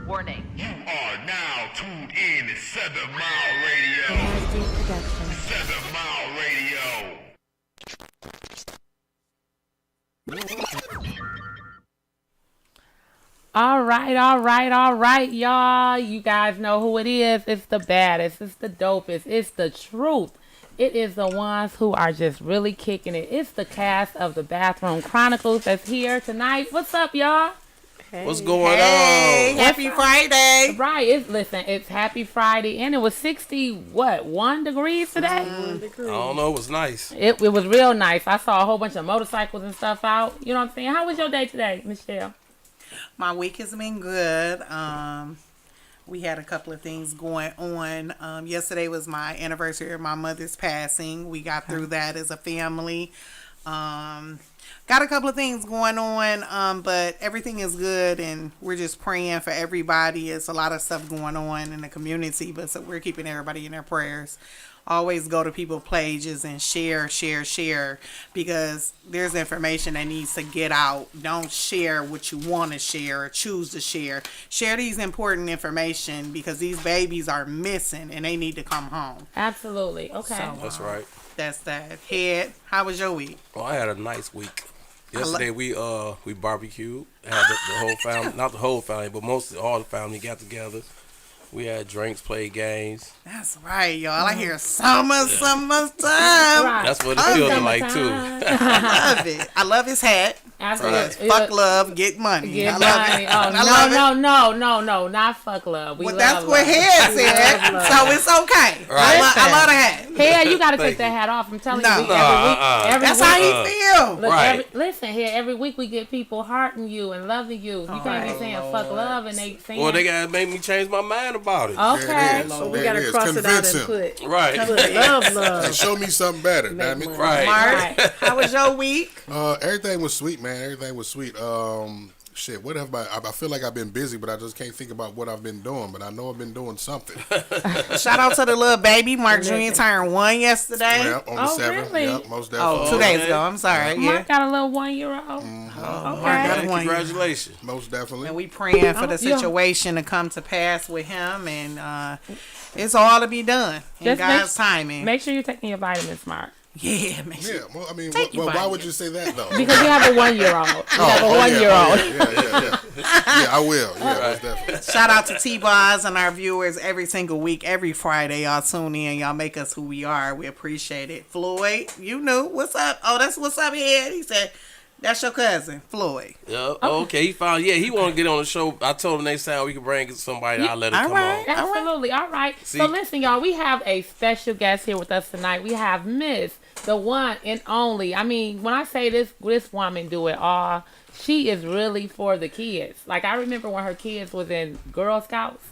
Warning. You are now tuned in to 7 Mile Radio. 7 Mile Radio. All right, y'all. You guys know who it is. It's the baddest. It's the dopest. It's the truth. It is the ones who are just really kicking it. It's the cast of the Bathroom Chronicles that's here tonight. What's up, y'all? Hey. What's going on? Happy Friday. Right. It's Happy Friday, and it was 1 degrees today? 1 degree. I don't know. It was nice. It was real nice. I saw a whole bunch of motorcycles and stuff out. You know what I'm saying? How was your day today, Michelle? My week has been good. We had a couple of things going on. Yesterday was my anniversary of my mother's passing. We got through that as a family. Got a couple of things going on, but everything is good, and we're just praying for everybody. It's a lot of stuff going on in the community, but so we're keeping everybody in their prayers. Always go to people's pages and share, because there's information that needs to get out. Don't share what you want to share or choose to share. Share these important information because these babies are missing and they need to come home. Absolutely. Okay. So, that's right. That's that. Head, how was your week? Well, I had a nice week. Yesterday we barbecued. Had the whole family, not the whole family, but all the family got together. We had drinks, played games. That's right, y'all. I hear summertime. That's what it feels like too. I love it. I love his hat. Absolutely. Fuck love, get money. I love it. No, not fuck love. Well, that's what Head said, so it's okay. Right. I love the hat. Head, you gotta take that hat off. I'm telling you. Every week, that's how he feel. Look, right. Listen, Head, every week we get people hearting you and loving you. You can't be saying fuck love and they saying. Well, they gotta make me change my mind about it. Okay. So we gotta cross it out and put love. And show me something better, damn it. Right. Mark, how was your week? Everything was sweet, man. Everything was sweet. Shit, what have I feel like I've been busy, but I just can't think about what I've been doing, but I know I've been doing something. Shout out to the little baby. Mark Jr. turned 1 yesterday. Yeah, on the 7th. Really? Yep, most definitely. 2 days ago. I'm sorry. Mark got a little 1-year-old. Mark Okay. got a 1 year. Congratulations. Most definitely. And we praying for the situation to come to pass with him, and it's all to be done in God's timing. Make sure you're taking your vitamins, Mark. Yeah, make sure. Yeah, well, I mean, why would you say that though? Because you have a 1-year-old. You have a 1-year-old. Yeah, I will. Yeah, most definitely. Shout out to T-Boz and our viewers every single week, every Friday. Y'all tune in. Y'all make us who we are. We appreciate it. Floyd, you knew. What's up? Oh, that's what's up here. He said, that's your cousin, Floyd. Yep. Okay, he found. Yeah, he want to get on the show. I told him next time we can bring somebody. I'll let him come on. Absolutely. All right. See? So listen, y'all. We have a special guest here with us tonight. We have Miss, the one and only. I mean, when I say this woman do it all. She is really for the kids. Like, I remember when her kids was in Girl Scouts.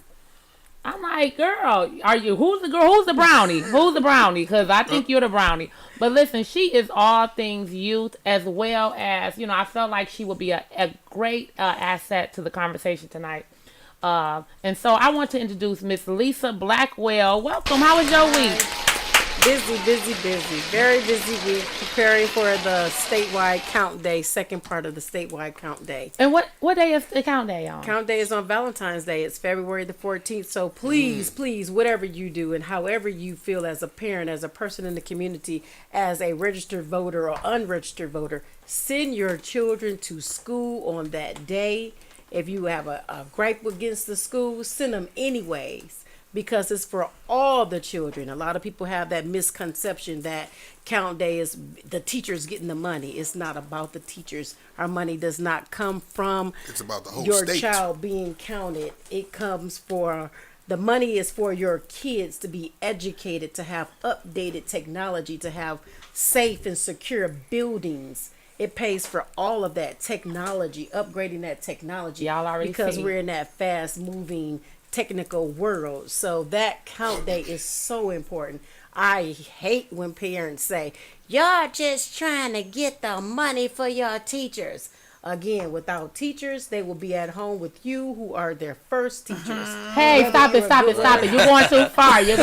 I'm like, girl, who's the girl? Who's the brownie? Who's the brownie? Because I think you're the brownie. But listen, she is all things youth, as well as, I felt like she would be a great asset to the conversation tonight. And so I want to introduce Miss Lisa Blackwell. Welcome. How was your week? Busy. Very busy week preparing for the statewide count day, second part of the statewide count day. And what day is the count day on? Count day is on Valentine's Day. It's February the 14th. So please, whatever you do and however you feel as a parent, as a person in the community, as a registered voter or unregistered voter, send your children to school on that day. If you have a gripe against the school, send them anyways. Because it's for all the children. A lot of people have that misconception that count day is the teachers getting the money. It's not about the teachers. Our money does not come from it's about the whole your state. Child being counted. It comes for, the money is for your kids to be educated, to have updated technology, to have safe and secure buildings. It pays for all of that technology, upgrading that technology. Y'all already because see. We're in that fast moving technical world. So that count day is so important. I hate when parents say, y'all just trying to get the money for your teachers. Again, without teachers, they will be at home with you, who are their first teachers. Hey, stop it. You're going too far. That's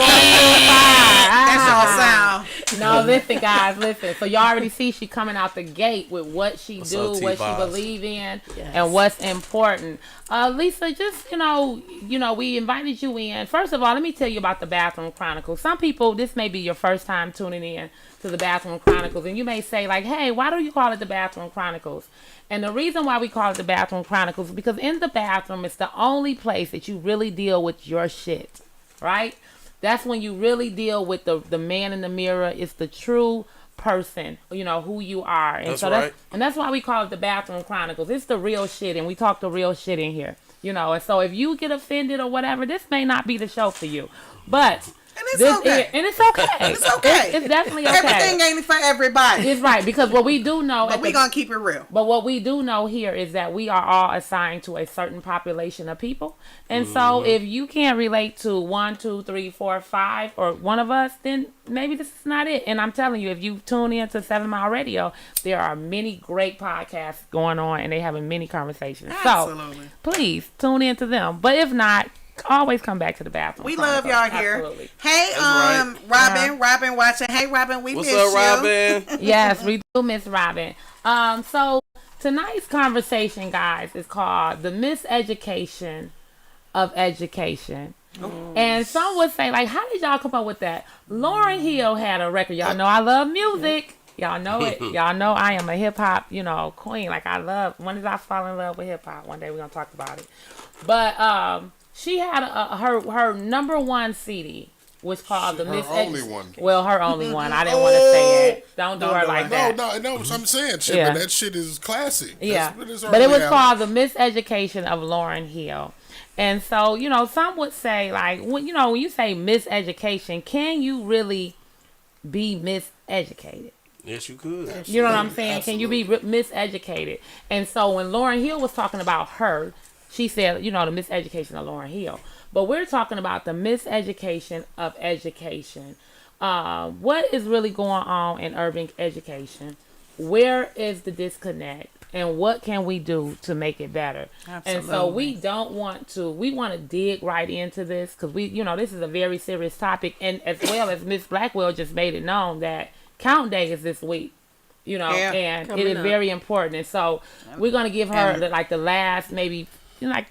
all sound. No, listen, guys, listen. So y'all already see she coming out the gate with what she do, what she believe in, and what's important. Lisa, just, we invited you in. First of all, let me tell you about the Bathroom Chronicles. Some people, this may be your first time tuning in to the Bathroom Chronicles, and you may say, like, hey, why do you call it the Bathroom Chronicles? And the reason why we call it the Bathroom Chronicles is because in the bathroom, it's the only place that you really deal with your shit, right? That's when you really deal with the man in the mirror. It's the true person, who you are. And that's why we call it the Bathroom Chronicles. It's the real shit, and we talk the real shit in here, And so if you get offended or whatever, this may not be the show for you. But it's okay. It's definitely okay. Everything ain't for everybody. It's right, because what we do know... But we're going to keep it real. But what we do know here is that we are all assigned to a certain population of people. And so if you can't relate to 1, 2, 3, 4, 5, or one of us, then maybe this is not it. And I'm telling you, if you tune in to 7 Mile Radio, there are many great podcasts going on, and they having many conversations. Absolutely. So please tune in to them. But if not, always come back to the Bathroom. We love y'all here. Absolutely. Hey, Robin watching. Hey, Robin, we miss you. What's up, Robin? Yes, we do miss Robin. So tonight's conversation, guys, is called The Miseducation of Education. Ooh. And some would say, like, how did y'all come up with that? Lauryn Hill had a record. Y'all know I love music. Y'all know it. Y'all know I am a hip-hop, queen. Like, when did I fall in love with hip-hop? One day we're going to talk about it. But, she had her number one CD, was called the Miss. Her only one. Well, her only one. I didn't want to say it. Don't do her like that. No. I'm saying shit, but that shit is classic. Yeah, but it was called the Miseducation of Lauryn Hill, and so some would say, like, when you say miseducation, can you really be miseducated? Yes, you could. You know what I'm saying? Absolutely. Can you be miseducated? And so when Lauryn Hill was talking about her, she said, the miseducation of Lauryn Hill. But we're talking about the miseducation of education. What is really going on in urban education? Where is the disconnect? And what can we do to make it better? Absolutely. And so we want to dig right into this, because this is a very serious topic. And as well as Miss Blackwell just made it known that Count Day is this week. And it is very important. And so we're going to give her the last maybe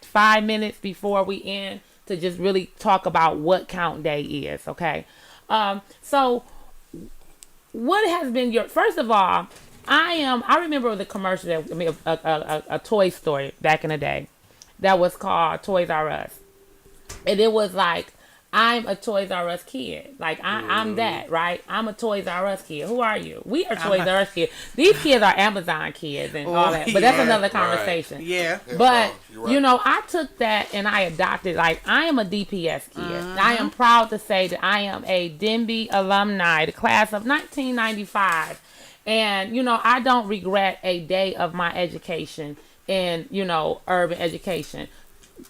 5 minutes before we end to just really talk about what Count Day is, okay? So what has been first of all, I remember the commercial a toy store back in the day that was called Toys R Us. And it was like, I'm a Toys R Us kid. Like, I'm that, right? I'm a Toys R Us kid. Who are you? We are Toys R Us kids. These kids are Amazon kids and all that. But that's another conversation. Right. Yeah. But, I took that and I adopted. Like, I am a DPS kid. I am proud to say that I am a Denby alumni, the class of 1995. And, I don't regret a day of my education in, urban education.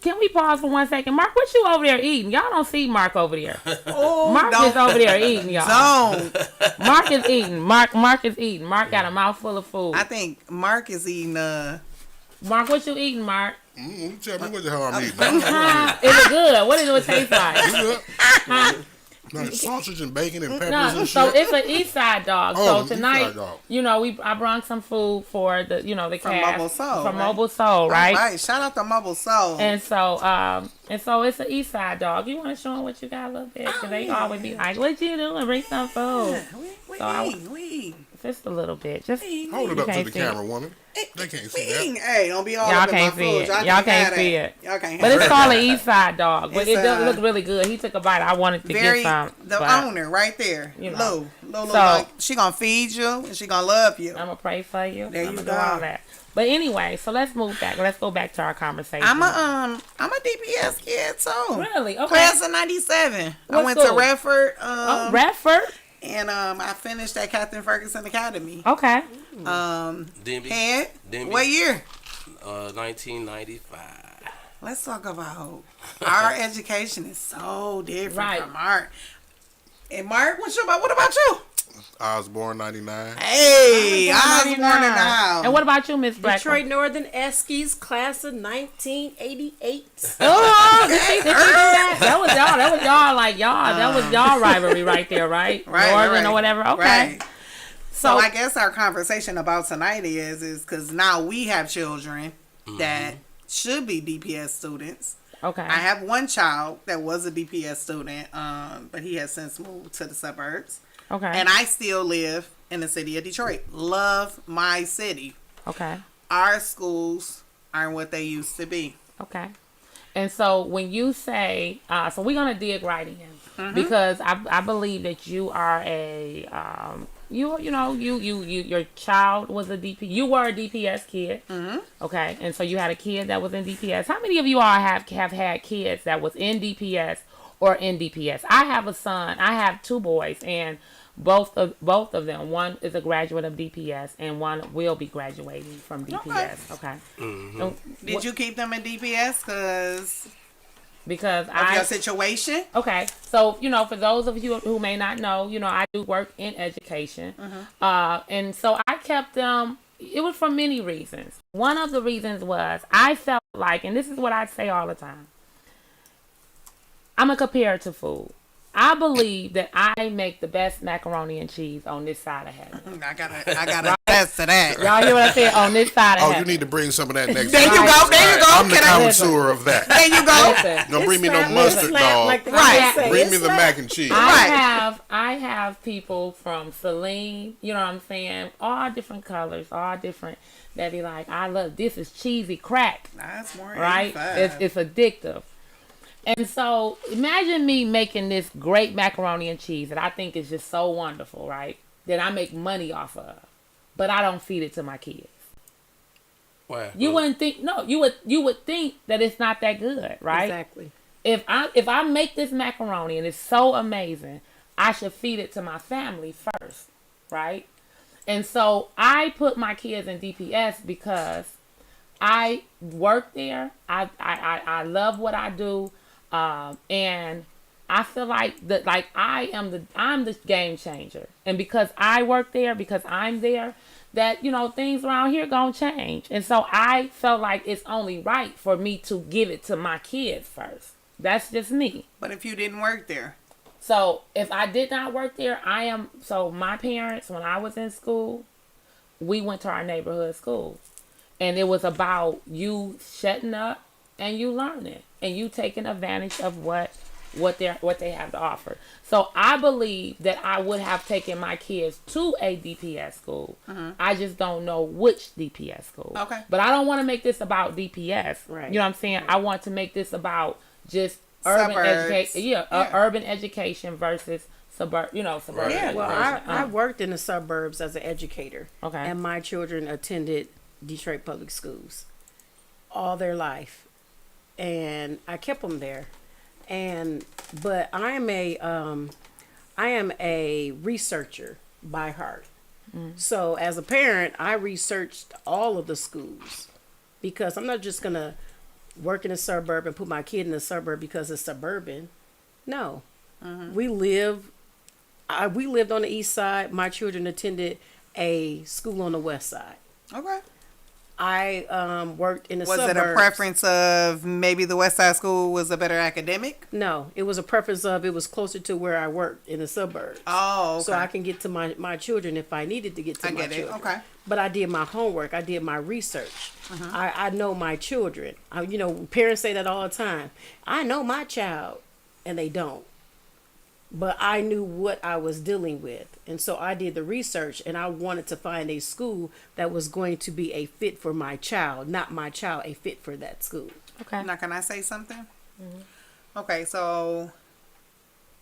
Can we pause for 1 second? Mark, what you over there eating? Y'all don't see Mark over there. Mark is over there eating, y'all. Mark is eating. Mark is eating. Mark got a mouthful of food. I think Mark is eating, Mark, what you eating, Mark? Tell me what the hell I'm eating. Is it good? What does it taste like? Like sausage and bacon and peppers and shit. So it's an East Side dog. So tonight, I brought some food for the, the cast Mobile Soul, from Mobile Soul, right? Right. Shout out to Mobile Soul. And so it's an East Side dog. You want to show them what you got a little bit? Because they always be like, "What you doing? Bring some food." We eat. Just a little bit. Just hold it up to the camera, woman. They can't see that. Hey, don't be all y'all up in my food. Y'all can't see it. Y'all can't. But it's called an East Side dog. But it does look really good. He took a bite. I wanted to get some. The owner right there, Lou. So she gonna feed you and she gonna love you. I'm gonna pray for you. There you go. Do all that. But anyway, so let's move back. Let's go back to our conversation. I'm a DPS kid too. Really? Okay. Class of '97. I went to Redford. Redford. And I finished at Captain Ferguson Academy. Okay. Denby. What year? 1995. Let's talk about our education is so different from Mark. And Mark, what about you? I was born 99. Hey, I was born in the house. And what about you, Miss Black? Detroit Northern Eskies, class of 1988. Oh, did she do that? That was y'all. That was y'all. Like y'all. That was y'all rivalry right there, right? Northern or whatever. Okay. Right. So I guess our conversation about tonight is because now we have children that should be DPS students. Okay. I have one child that was a DPS student, but he has since moved to the suburbs. Okay. And I still live in the city of Detroit. Love my city. Okay. Our schools aren't what they used to be. Okay. And so when you say, so we're gonna dig right in because I believe that you are a your child was a you were a DPS kid. Okay. And so you had a kid that was in DPS. How many of you all have had kids that was in DPS or in DPS? I have a son. I have two boys, and both of them. One is a graduate of DPS, and one will be graduating from DPS. Okay. So, Did you keep them in DPS because of your situation? Okay, so for those of you who may not know, I do work in education, and so I kept them. It was for many reasons. One of the reasons was I felt like, and this is what I say all the time, I'm a comparative food. I believe that I make the best macaroni and cheese on this side of heaven. I gotta attest to that. Y'all hear what I said? On this side of heaven. Oh, you need to bring some of that next There time. you go. There you go. I'm the Can I- connoisseur of that. There you go. Listen, Don't bring me no Slap, mustard, slap, dog. like the Right. kids say. Bring It's me the slap. mac and cheese. I have people from Celine, you know what I'm saying? All different colors, all different. That be like, I love this is cheesy crack, That's more right? 85. It's addictive. And so imagine me making this great macaroni and cheese that I think is just so wonderful, right? That I make money off of, but I don't feed it to my kids. Wow. You wouldn't think you would think that it's not that good, right? Exactly. If I make this macaroni and it's so amazing, I should feed it to my family first, right? And so I put my kids in DPS because I work there. I love what I do, and I feel like I'm the game changer. And because I work there, because I'm there, that things around here gonna change. And so I felt like it's only right for me to give it to my kids first. That's just me. But if you didn't work there, So if I did not work there, my parents, when I was in school, we went to our neighborhood school. And it was about you shutting up and you learning and you taking advantage of what they have to offer. So I believe that I would have taken my kids to a DPS school. I just don't know which DPS school. Okay. But I don't want to make this about DPS. Right. You know what I'm saying? I want to make this about just urban Suburbs. education. Urban education versus suburban. Suburban. Yeah, Well, education. I worked in the suburbs as an educator. Okay. And my children attended Detroit public schools all their life. And I kept them there. But I am a researcher by heart. So as a parent, I researched all of the schools because I'm not just going to work in a suburb and put my kid in a suburb because it's suburban. No. We lived on the east side. My children attended a school on the west side. okay. I worked in the Was suburbs. it a preference of maybe the West Side School was a better academic? No, it was a preference of it was closer to where I worked in the suburbs. Oh, okay. So I can get to my children if I needed to get to I my get it. children. Okay. But I did my homework. I did my research. I know my children. Parents say that all the time. I know my child, and they don't. But I knew what I was dealing with. And so I did the research, and I wanted to find a school that was going to be a fit for my child, not my child, a fit for that school. Okay. Now, can I say something? Okay, so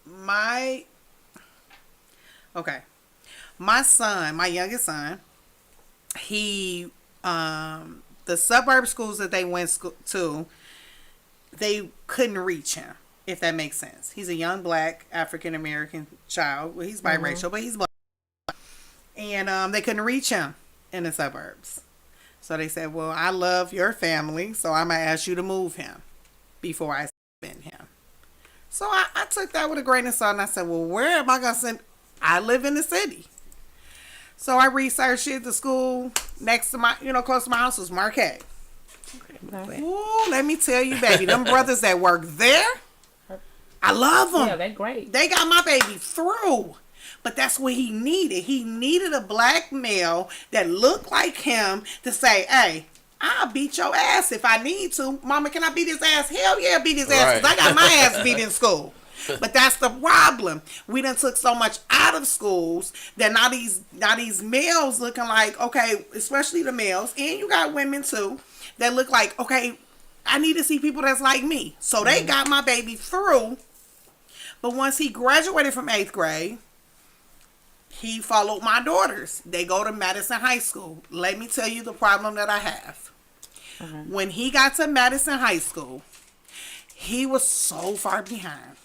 my son, my youngest son, he the suburb schools that they went to, they couldn't reach him, if that makes sense. He's a young black African American child. Well, he's biracial, but he's black. And they couldn't reach him in the suburbs. So they said, well, I love your family, so I'm going to ask you to move him before I send him. So I took that with a grain of salt, and I said, well, where am I going to send? I live in the city. So I researched it. The school next to my, close to my house was Marquette. Okay. Ooh, let me tell you, baby, them brothers that work there, I love them. Yeah, they're great. They got my baby through. But that's what he needed. He needed a black male that looked like him to say, hey, I'll beat your ass if I need to. Mama, can I beat his ass? Hell yeah, beat his ass. Because I got my ass beat in school. But that's the problem. We done took so much out of schools that now these males looking like, okay, especially the males, and you got women too, that look like, okay, I need to see people that's like me. So they got my baby through. But once he graduated from 8th grade, he followed my daughters. They go to Madison High School. Let me tell you the problem that I have. When he got to Madison High School, he was so far behind.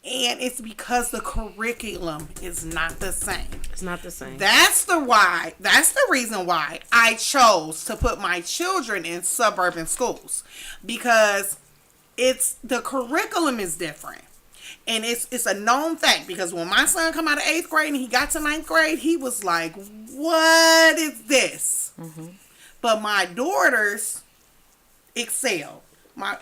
And it's because the curriculum is not the same. It's not the same. That's the reason why I chose to put my children in suburban schools. Because the curriculum is different. And it's a known fact, because when my son come out of 8th grade and he got to 9th grade, he was like, what is this? But my daughters excel. My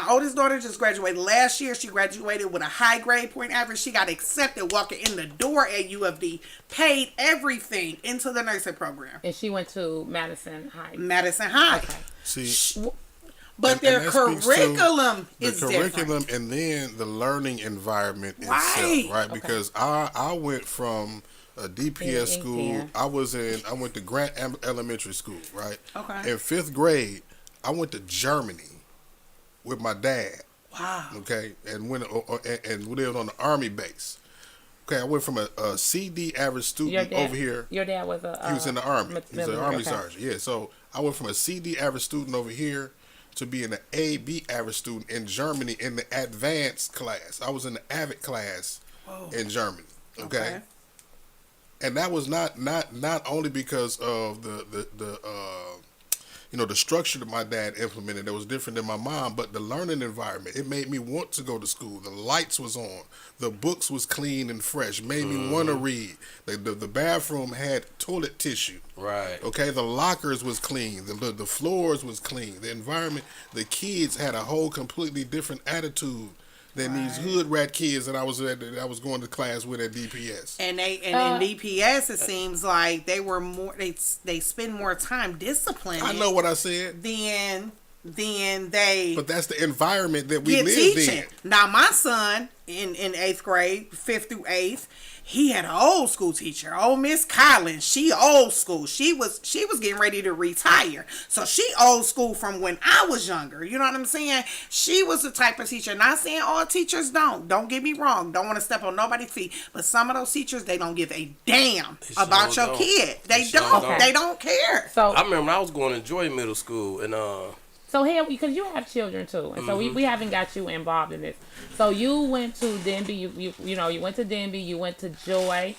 oldest daughter just graduated last year. She graduated with a high grade point average. She got accepted walking in the door at U of D, paid everything into the nursing program. And she went to Madison High. Madison High. Okay. See, But their curriculum is different. curriculum and then the learning environment itself, right? Okay. Because I went from a DPS school. I went to Grant Elementary School, right? Okay. In 5th grade, I went to Germany with my dad. Wow. Okay, and and lived on the Army base. Okay, I went from a CD average student over here. Your dad was he was in the Army. He's an Army okay. sergeant. Yeah, so I went from a CD average student over here to being an AB average student in Germany in the advanced class. I was in the AVID class in Germany. Okay? And that was not only because of the structure that my dad implemented that was different than my mom, but the learning environment. It made me want to go to school. The lights was on. The books was clean and fresh. Made me want to read. The bathroom had toilet tissue. Right. Okay, the lockers was clean. The floors was clean. The environment, the kids had a whole completely different attitude than these hood rat kids that I was going to class with at DPS. And in DPS, it seems like they were more. They spend more time disciplining. I know what I said. Than they. But that's the environment that we get lived teaching. in. Now my son in 8th grade, 5th through 8th, he had an old school teacher, old Miss Collins. She old school. She was getting ready to retire. So she old school from when I was younger. You know what I'm saying? She was the type of teacher. Not saying all teachers don't. Don't get me wrong. Don't want to step on nobody's feet. But some of those teachers, they don't give a damn about your kid. They don't. Okay. They don't care. So I remember when I was going to Joy Middle School, and So here, because you have children too, and so we haven't got you involved in this. So you went to Denby, you went to Denby, you went to Joy.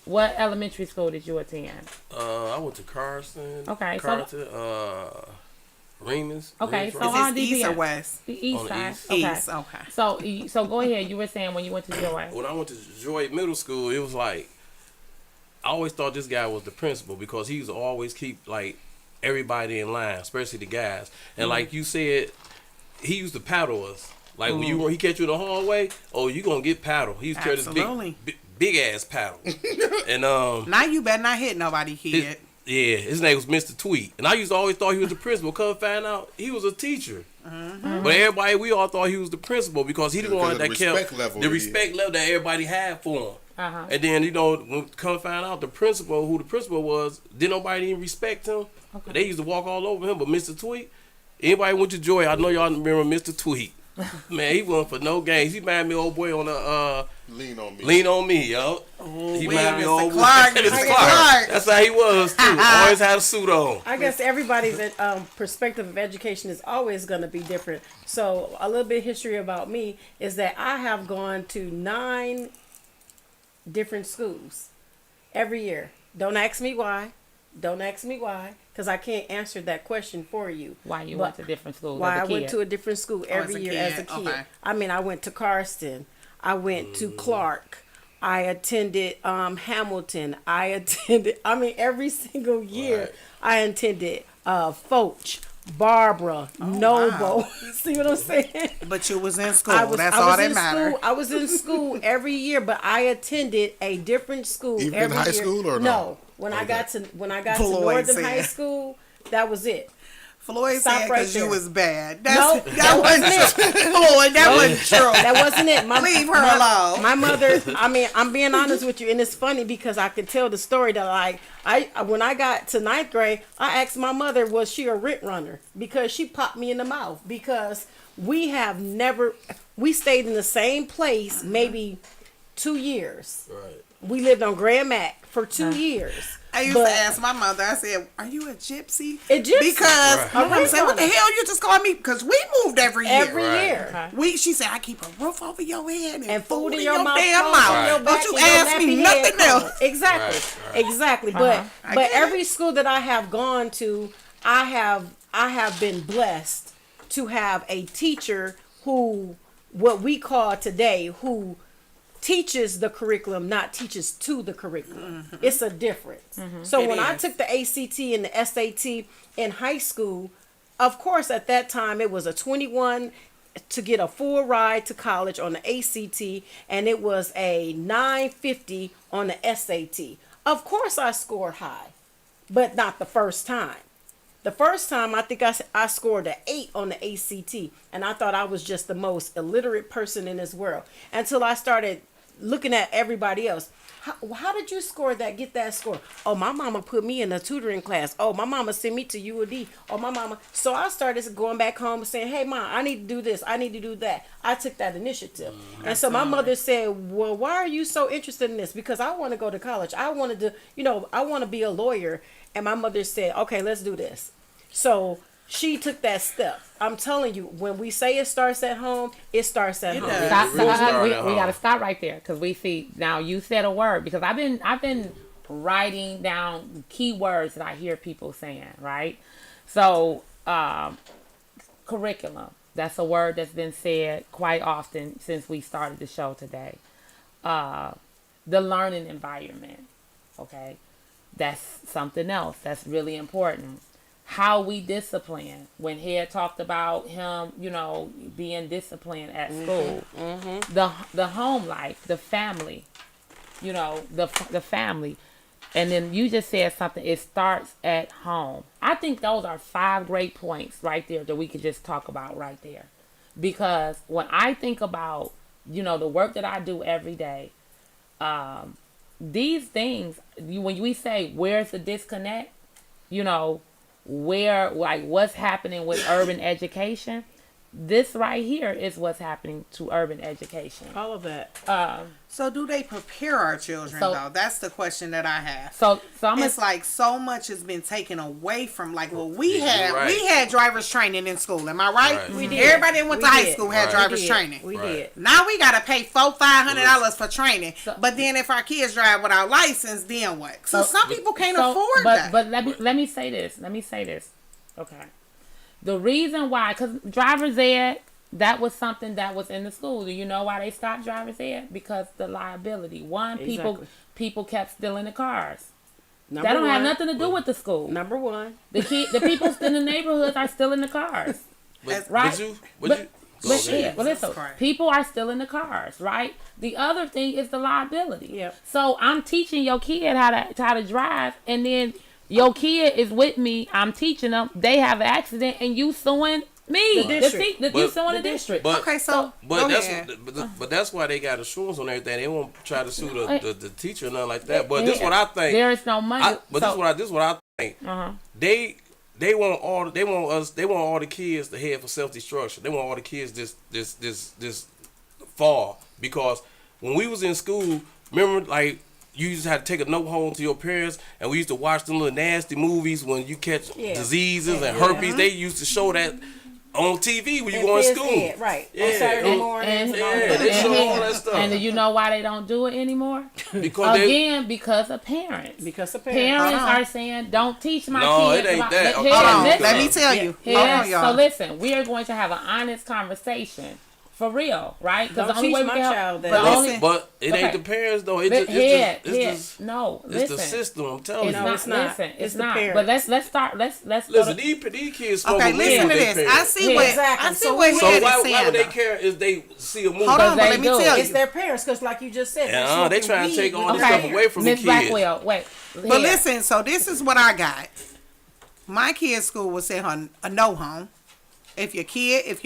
What elementary school did you attend? I went to Carson. Okay, Carlton, Remus. Okay, Remus so Road. on Is this east DPS? or west? The east On the side. east. Okay. East, okay. So go ahead. You were saying when you went to Joy. When I went to Joy Middle School, it was like I always thought this guy was the principal because he used to always keep like everybody in line, especially the guys. And like you said, he used to paddle us. Like when he catch you in the hallway, you gonna get paddle. He used to carry this big ass paddle. And now you better not hit nobody, kid. his name was Mr. Tweet. And I used to always thought he was the principal. Come find out he was a teacher. But we all thought he was the principal because he the one that kept the respect level that everybody had for him. And then, when come find out who the principal was, didn't nobody even respect him. Okay. They used to walk all over him. But Mr. Tweet, anybody went to Joy, I know y'all remember Mr. Tweet. Man, he wasn't for no games. He reminded me old boy on the Lean on me, yo. He reminded me old boy. Clark. That's how he was too. Always had a suit on. I guess everybody's perspective of education is always going to be different. So a little bit of history about me is that I have gone to 9 different schools every year. Don't ask me why. Because I can't answer that question for you. Why you went to different schools? Why I went to a different school every year as a kid. Okay. I mean, I went to Karsten. I went to Clark. I attended Hamilton. I attended, I mean, every single year Right. I attended Foch, Barbara, Noble. wow. See what I'm saying? But you was in school. I was, That's I all was that in matters. school. I was in school every year, but I attended a different school Even every in high year. school or no? No, when I Okay. got to Floyd Northern said. High School, that was it. Floyd Stop said right because you there. was bad. Nope, That wasn't true. Floyd, that wasn't true. That wasn't it. Leave her alone. My mother. I mean, I'm being honest with you, and it's funny because I can tell the story that when I got to ninth grade, I asked my mother, was she a rent runner? Because she popped me in the mouth. Because we stayed in the same place maybe 2 years. Right. We lived on Grand Mac for 2 years. I used to ask my mother, I said, are you a gypsy? A gypsy. Because Right. my mom said, what the hell you just called me? Because we moved every year. Every Right. year. She said, I keep a roof over your head and Food in your mouth, damn clothes mouth. on your Right. back, Don't you and your ask me nappy nothing head cold. else. Exactly, Right. exactly. I But get every it. school that I have gone to, I have been blessed to have a teacher who, what we call today, who teaches the curriculum, not teaches to the curriculum. It's a difference. So It when I is. took the ACT and the SAT in high school, of course at that time it was a 21 to get a full ride to college on the ACT, and it was a 950 on the SAT. Of course I scored high, but not the first time. The first time, I think I scored an 8 on the ACT, and I thought I was just the most illiterate person in this world until I started looking at everybody else. How did you score that? Get that score? Oh, my mama put me in a tutoring class. Oh, my mama sent me to UOD. Oh, my mama. So I started going back home and saying, hey, Mom, I need to do this. I need to do that. I took that initiative. And so my mother said, well, why are you so interested in this? Because I want to go to college. I wanted to, I want to be a lawyer. And my mother said, okay, let's do this. So she took that step. I'm telling you, when we say it starts at home, it starts at home. Stop, really start we at home. got to stop right there because we see now. You said a word because I've been writing down keywords that I hear people saying. Right, so curriculum. That's a word that's been said quite often since we started the show today. The learning environment. Okay, that's something else that's really important. How we discipline. When Head talked about him, being disciplined at school. The home life, the family, the family. And then you just said something, it starts at home. I think those are 5 great points right there that we could just talk about right there. Because when I think about, the work that I do every day, these things, when we say, where's the disconnect, where, like, what's happening with urban education, this right here is what's happening to urban education. All of that. So do they prepare our children, though? That's the question that I have. So It's like so much has been taken away from, like, what we You're had. right. We had driver's training in school. Am I right? Right. We did. Everybody that went to We high did. school had Right. driver's We did. training. We Right. did. Now we gotta pay $400-$500 for training. But then if our kids drive without license, then what? So some people can't afford that. But let me say this. Okay. The reason why, because driver's ed, that was something that was in the school. Do you know why they stopped driver's ed? Because the liability. One, Exactly. people kept stealing the cars. Number That don't have one. nothing to do with the school. Number one. The people in the neighborhoods are still in the cars. But, Right. But Listen, Jesus Christ. people are still in the cars, right? The other thing is the liability. Yep. So I'm teaching your kid how to drive, and then your kid is with me. I'm teaching them. They have an accident, and you suing me. The district. You suing the district. But, Okay, so But go that's ahead. but that's why they got insurance on everything. They won't try to sue the teacher or nothing like that. But this is what I think. There is no money. This is what I think. Uh-huh. They want all the kids to head for self destruction. They want all the kids this fall, because when we was in school, remember, like, you used to have to take a note home to your parents, and we used to watch them little nasty movies when you catch diseases and herpes. They used to show that on TV when you go in Phys school. ed, right. Yeah. On Saturday And- mornings. and- all Yeah, that. they show all that stuff. And do you know why they don't do it anymore? Because Because of parents. Because of parents. Parents Hold on. are saying, don't teach my No, kids. it ain't about- that. Here, Hold on. listen. Let me tell you. Here, Hold on, y'all. so listen, we are going to have an honest conversation. For real, right? Because the only way we can help, but it ain't the parents though. It's the system. I'm telling you. No, it's not. Listen, it's the not. parents. But let's start. Let's listen. These kids smoke okay, listen to this. I see what why would they care if they see a movie? Hold on, but let me tell you, it's their parents. Because like you just said, they trying to take all this stuff away from the kids. Blackwell, wait. But listen, so this is what I got. My kid's school will send her a no home. If your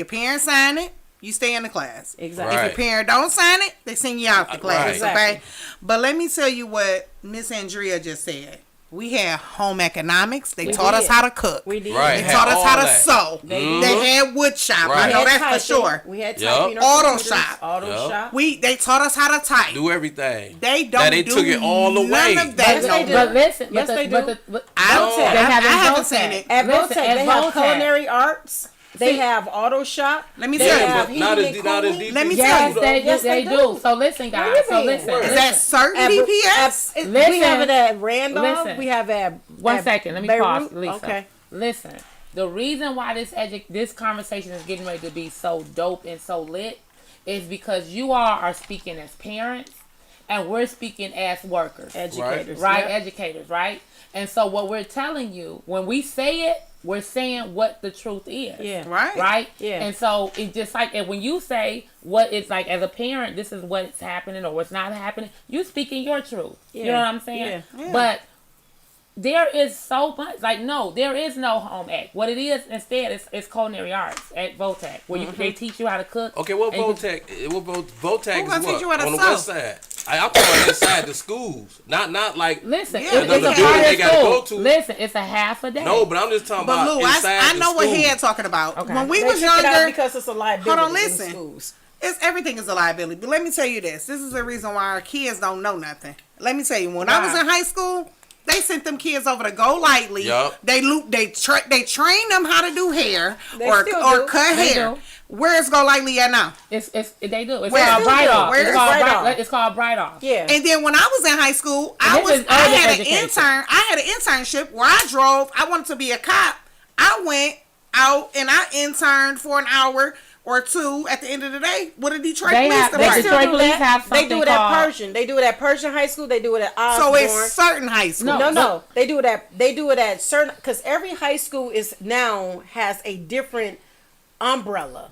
parents sign it, you stay in the class. Exactly. Right. If your parent don't sign it, they send you out the class. Right. Okay. But let me tell you what Miss Andrea just said. We had home economics. They taught us how to cook. We did. Right. They taught us how to sew. They had wood shop. Right. I know that for sure. We had typing. Auto shop. Auto shop. They taught us how to type. Do everything. They don't. They took it all away. None of that. But listen, yes, they do. I haven't seen it. At Votech, they have culinary arts. They have auto shop. Let me tell you. Not as deep. Let me tell you. Yes, they do. So listen, guys. So listen. Is that certain DPS? We have it at Randolph. We have at one second. Let me pause, Lisa. Okay. Listen. The reason why this conversation is getting ready to be so dope and so lit is because you all are speaking as parents and we're speaking as workers. Educators. Right? Yep. Educators, right? And so what we're telling you, when we say it, we're saying what the truth is. Yeah. Right. Right? Yeah. And so it's just like, and when you say what it's like as a parent, this is what's happening or what's not happening, you speaking your truth. Yeah. You know what I'm saying? Yeah. But there is so much, there is no home ec. What it is instead is culinary arts at Votech, where they teach you how to cook. Okay, what Votech is what? Teach you how to on the sew? west side. I'm talking inside the schools, not like. Listen, Yeah, it's a building part they of gotta go school. to. Listen, it's a half a day. No, but I'm just talking But about Lou, inside I the know what school. he had talking about. Okay. When we They was took it out younger, because it's a liability. hold on, in listen. schools. everything is a liability. But let me tell you this. This is the reason why our kids don't know nothing. Let me tell you, when I was in high school, they sent them kids over to Go Lightly. Yep. They train them how to do hair or cut They hair. do. Where is Go Lightly at now? They do. It's Where called do Bright you? Off. Where It's is called Bright Bright Off? Off. It's called Bright Off. Yeah. And then when I was in high school, I had an internship where I drove. I wanted to be a cop. I went out and I interned for an hour or two at the end of the day with a Detroit Police Department. They do it at Persian. They do it at Persian High School. They do it at Osborne. So it's certain high schools. No. They do it at certain, because every high school has a different umbrella.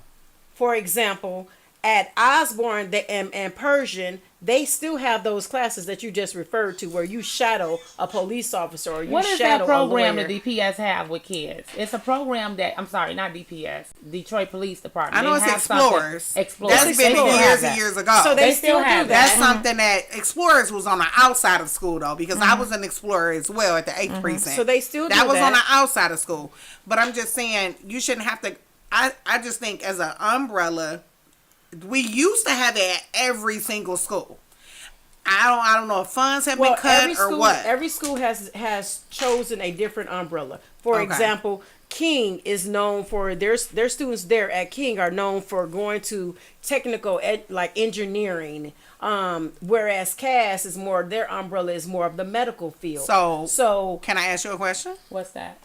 For example, at Osborne and Persian, they still have those classes that you just referred to, where you shadow a police officer or you what is shadow that program a lawyer. that DPS have with kids? It's a program that, I'm sorry, not DPS, Detroit Police Department. I know they it's Explorers. That's been Explorers. years and years ago. So they still have that. That's something that Explorers was on the outside of school though, because I was an Explorer as well at the 8th precinct. So they still do that was on the outside of school. But I'm just saying you shouldn't have to. I just think as an umbrella, we used to have it at every single school. I don't know if funds have been cut or what. Every school has chosen a different umbrella. For example, King is known for their students there at King are known for going to technical like engineering. Whereas Cass is more, their umbrella is more of the medical field. So can I ask you a question? What's that?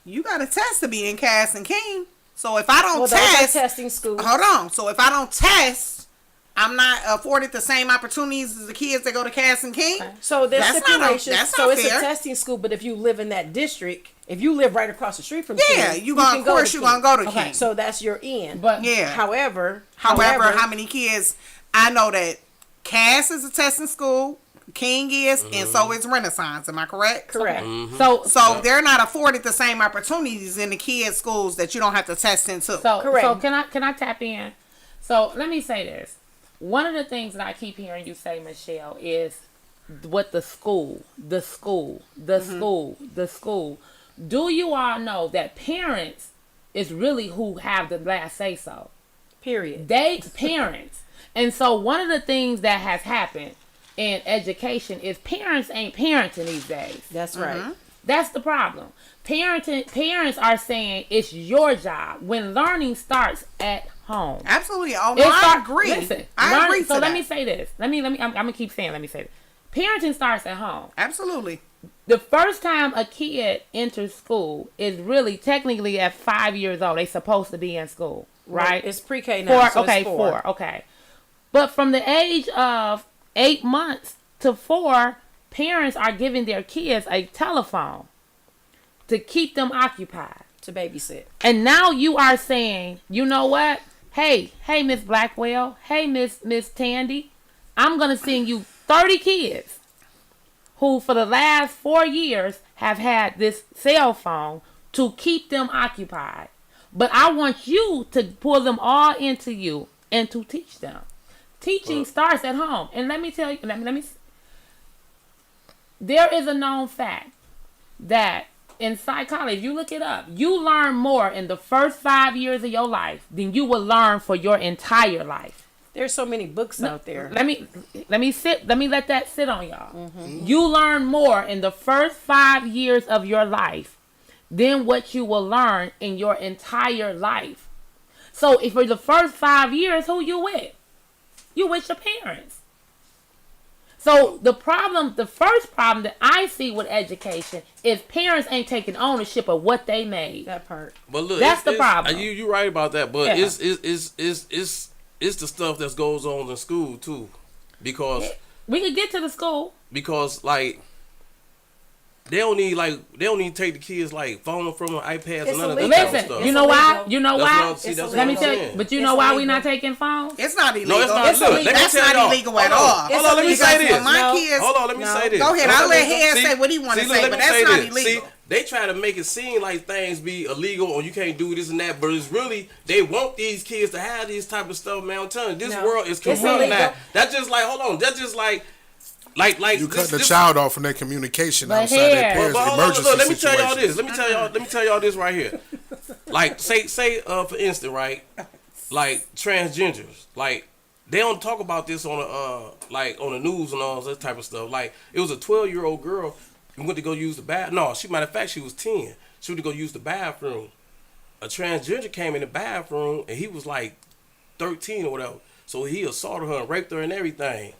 You got a test to be in Cass and King. So if I don't those test, are testing schools. Hold on. So if I don't test, I'm not afforded the same opportunities as the kids that go to Cass and King. Okay. So there's stipulations. That's so not it's fair. a testing school, but if you live in that district, if you live right across the street from King, you're gonna go to King. So that's your end. But however, how many kids? I know that Cass is a testing school. King is, and so is Renaissance. Am I correct? Correct. Mm-hmm. So they're not afforded the same opportunities in the kids' schools that you don't have to test into. Correct. So can I tap in? So let me say this. One of the things that I keep hearing you say, Michelle, is what the school. Do you all know that parents is really who have the last say so? Period. Parents. And so one of the things that has happened in education is parents ain't parenting these days. That's right. That's the problem. Parents are saying it's your job when learning starts at home. Absolutely. I agree. Listen, I agree. So let me say this. Let me. I'm gonna keep saying. Let me say this. Parenting starts at home. Absolutely. The first time a kid enters school is really technically at 5 years old. They're supposed to be in school. right? It's pre-K now. Four, so okay, it's 4. 4, okay. But from the age of 8 months to 4, parents are giving their kids a telephone to keep them occupied. To babysit. And now you are saying, you know what? Hey, Miss Blackwell. Hey, Miss Tandy. I'm going to send you 30 kids who for the last 4 years have had this cell phone to keep them occupied. But I want you to pull them all into you and to teach them. Teaching starts at home. And let me tell you, there is a known fact that in psychology, if you look it up, you learn more in the first 5 years of your life than you will learn for your entire life. There's so many books out there. Let me let that sit on y'all. Mm-hmm. You learn more in the first 5 years of your life than what you will learn in your entire life. So if for the first 5 years, who you with? You with your parents. So the first problem that I see with education is parents ain't taking ownership of what they made. That part. But look, that's the problem. You right about that, but Yeah. it's the stuff that goes on in school too, because we could get to the school because like. They don't need to take the kids like phone from them, iPads and none of that Listen, type of stuff. you know why? You know why? Let me tell you. But you know why we not taking phones? It's not illegal. No, it's not. Look, that's not illegal at all. Hold on, let me say this. Hold on, let me say this. Go ahead, I'll let Head say what he want to say, but that's not illegal. See, they try to make it seem like things be illegal or you can't do this and that, but it's really they want these kids to have these type of stuff. Man, I'm telling you, this world is corrupt now. That's just like That's just like you cut the child off from their communication outside their parents' emergency let me tell y'all situations. this. Let me tell y'all this right here. Like say for instance, right? Like transgenders, like they don't talk about this on the news and all that type of stuff. Like it was a 12-year-old girl who went to go use the bathroom. No, matter of fact, she was 10. She went to go use the bathroom. A transgender came in the bathroom and he was like 13 or whatever. So he assaulted her and raped her and everything.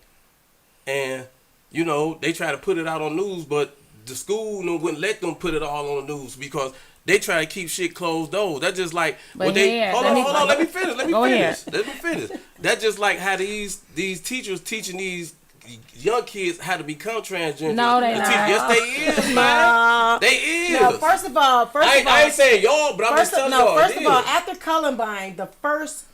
And you know, they try to put it out on news, but the school wouldn't let them put it all on the news because they try to keep shit closed doors. That's just like hold on, let me finish. That's just like how these teachers teaching these young kids how to become transgender. No, they not. Yes, they is, man. They is. No, first of all, I ain't saying y'all, but I'm just telling y'all. First of all, after Columbine, the first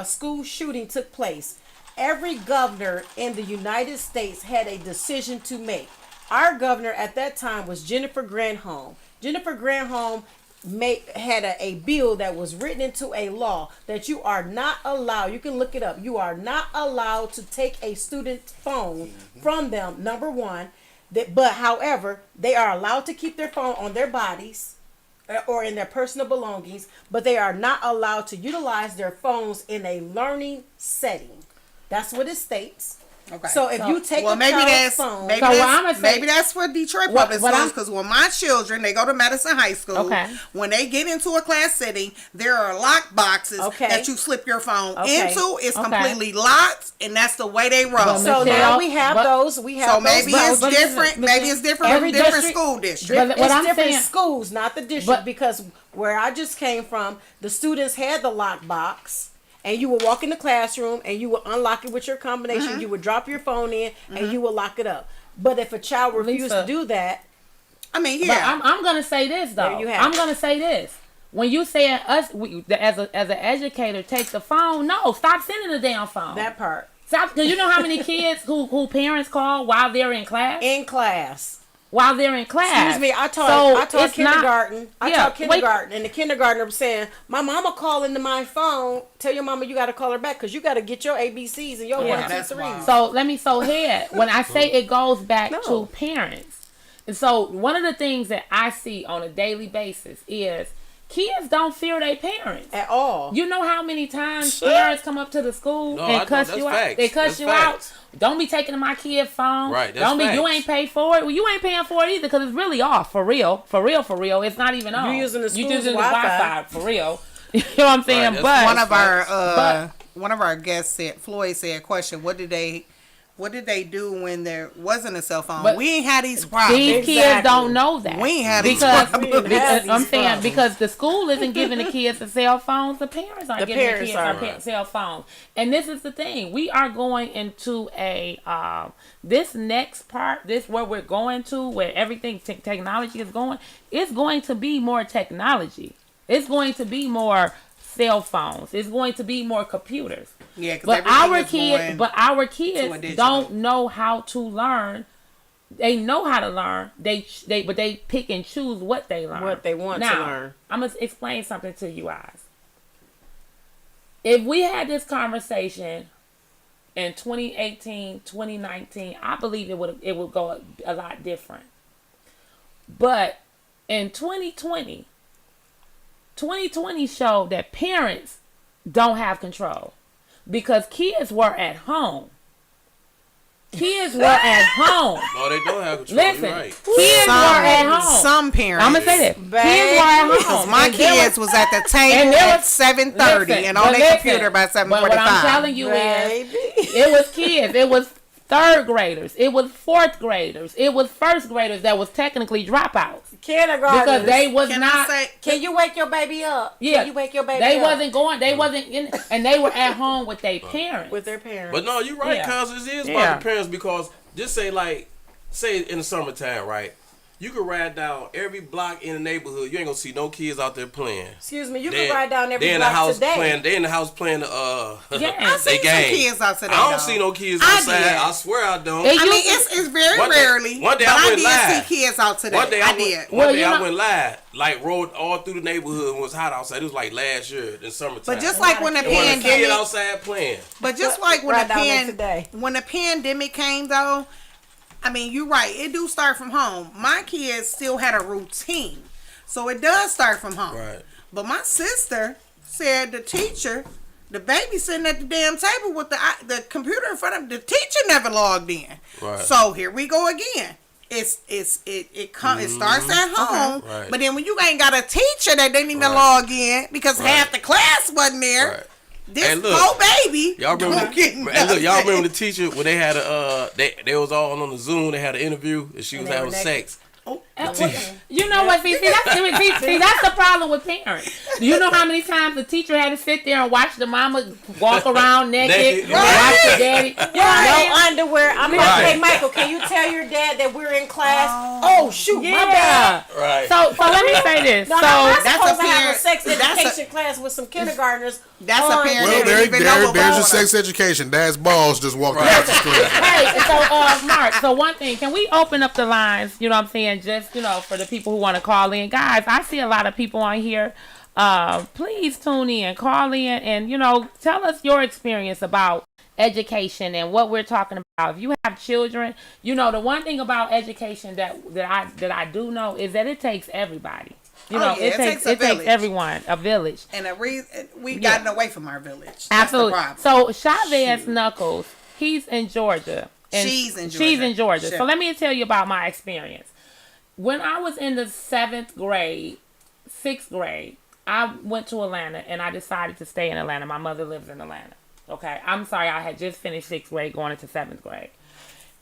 school shooting took place. Every governor in the United States had a decision to make. Our governor at that time was Jennifer Granholm. Jennifer Granholm had a bill that was written into a law that you are not allowed, you can look it up, you are not allowed to take a student's phone from them, number one. But however, they are allowed to keep their phone on their bodies or in their personal belongings, but they are not allowed to utilize their phones in a learning setting. That's what it states. Okay. So if you take a child's phone, maybe that's what Detroit Public Schools, because when my children, they go to Madison High School, when they get into a class setting, there are lock boxes that you slip your phone into. It's completely locked, and that's the way they roll. So now we have those. We have maybe it's different. Maybe it's different from different school districts. It's different schools, not the district, because where I just came from, the students had the lock box. And you would walk in the classroom and you would unlock it with your combination. Mm-hmm. You would drop your phone in and you would lock it up. But if a child refused to do that, I mean, yeah. But I'm gonna say this though. I'm gonna say this. When you say as an educator, take the phone. No, stop sending the damn phone. That part. Stop, because you know how many kids who parents call while they're in class. While they're in class. Excuse me, I taught kindergarten. Taught kindergarten, and the kindergartner was saying, "My mama calling to my phone. Tell your mama you got to call her back because you got to get your ABCs and your 1, 2, 3." So when I say it goes back to parents, and so one of the things that I see on a daily basis is kids don't fear their parents at all. You know how many times parents come up to the school and cuss you out? They cuss you out. Don't be taking my kid's phone. Right. You ain't paid for it. Well, you ain't paying for it either because it's really off for real. It's not even on. You're using the Wi-Fi for real. You know what I'm saying? Right, but one of our guests said, Floyd said, question, what do they what did they do when there wasn't a cell phone? But we ain't had these problems. These kids don't know that. We ain't had these problems. I'm saying because the school isn't giving the kids the cell phones, the parents aren't giving the kids our cell phones. And this is the thing. We are going into a this next part, this where we're going to, where everything technology is going, it's going to be more technology. It's going to be more cell phones. It's going to be more computers. Yeah, but our kids don't know how to learn. They know how to learn. But they pick and choose what they learn. What they want to learn. I'm gonna explain something to you guys. If we had this conversation in 2018, 2019, I believe it would go a lot different. But in 2020 showed that parents don't have control. Because kids were at home. Kids were at home. No, they don't have control. Listen, right. Kids were at home. Some parents. I'm gonna say this. Kids were at home. My kids was at the table at 7:30 and on their computer by 7:45. But what I'm telling you is, it was kids. It was third graders. It was fourth graders. It was first graders that was technically dropouts. Kindergarten. Because they was can you wake your baby up? Yeah. Can you wake your baby they up? They wasn't in, and they were at home with their parents. With their parents. But no, you're right, cuz it is about the parents because just say in the summertime, right? You could ride down every block in the neighborhood. You ain't gonna see no kids out there playing. Excuse me, you can ride down every block today. They in the house playing the I see some kids out today. I don't see no kids outside. I swear I don't. I mean, it's very rarely. One day I went live. I did see kids out today. One day I went live. Like rode all through the neighborhood and was hot outside. It was like last year in summertime. But just like when the pandemic, kid outside playing. But just like when the pandemic came though. I mean, you're right. It do start from home. My kids still had a routine. So it does start from home. Right. But my sister said the baby sitting at the damn table with the computer in front of the teacher never logged in. Right. So here we go again. It starts at home. Okay. Right. But then when you ain't got a teacher that didn't even log in because half the class wasn't there. Right. This poor baby. Y'all remember the teacher when they had they was all on the Zoom. They had an interview and she was having sex. You know what? See, that's the problem with parents. Do you know how many times the teacher had to sit there and watch the mama walk around naked, watch the daddy? No underwear. I'm like, hey, Michael, can you tell your dad that we're in class? Oh shoot, my bad. Right. So let me say this. No, I'm supposed to have a sex education class with some kindergartners. That's a parent. Well, there's your sex education. Dad's balls just walked out the screen. Hey, so Mark. So one thing, can we open up the lines? You know what I'm saying? Just for the people who want to call in, guys. I see a lot of people on here. Please tune in, call in, and tell us your experience about education and what we're talking about. If you have children, the one thing about education that I do know is that it takes everybody. It takes everyone, a village. And a reason we've gotten away from our village. Absolutely. So Chavez Knuckles, he's in Georgia. And she's in Georgia. Sure. So let me tell you about my experience. When I was in the 6th grade, I went to Atlanta and I decided to stay in Atlanta. My mother lives in Atlanta. Okay. I'm sorry, I had just finished 6th grade going into 7th grade.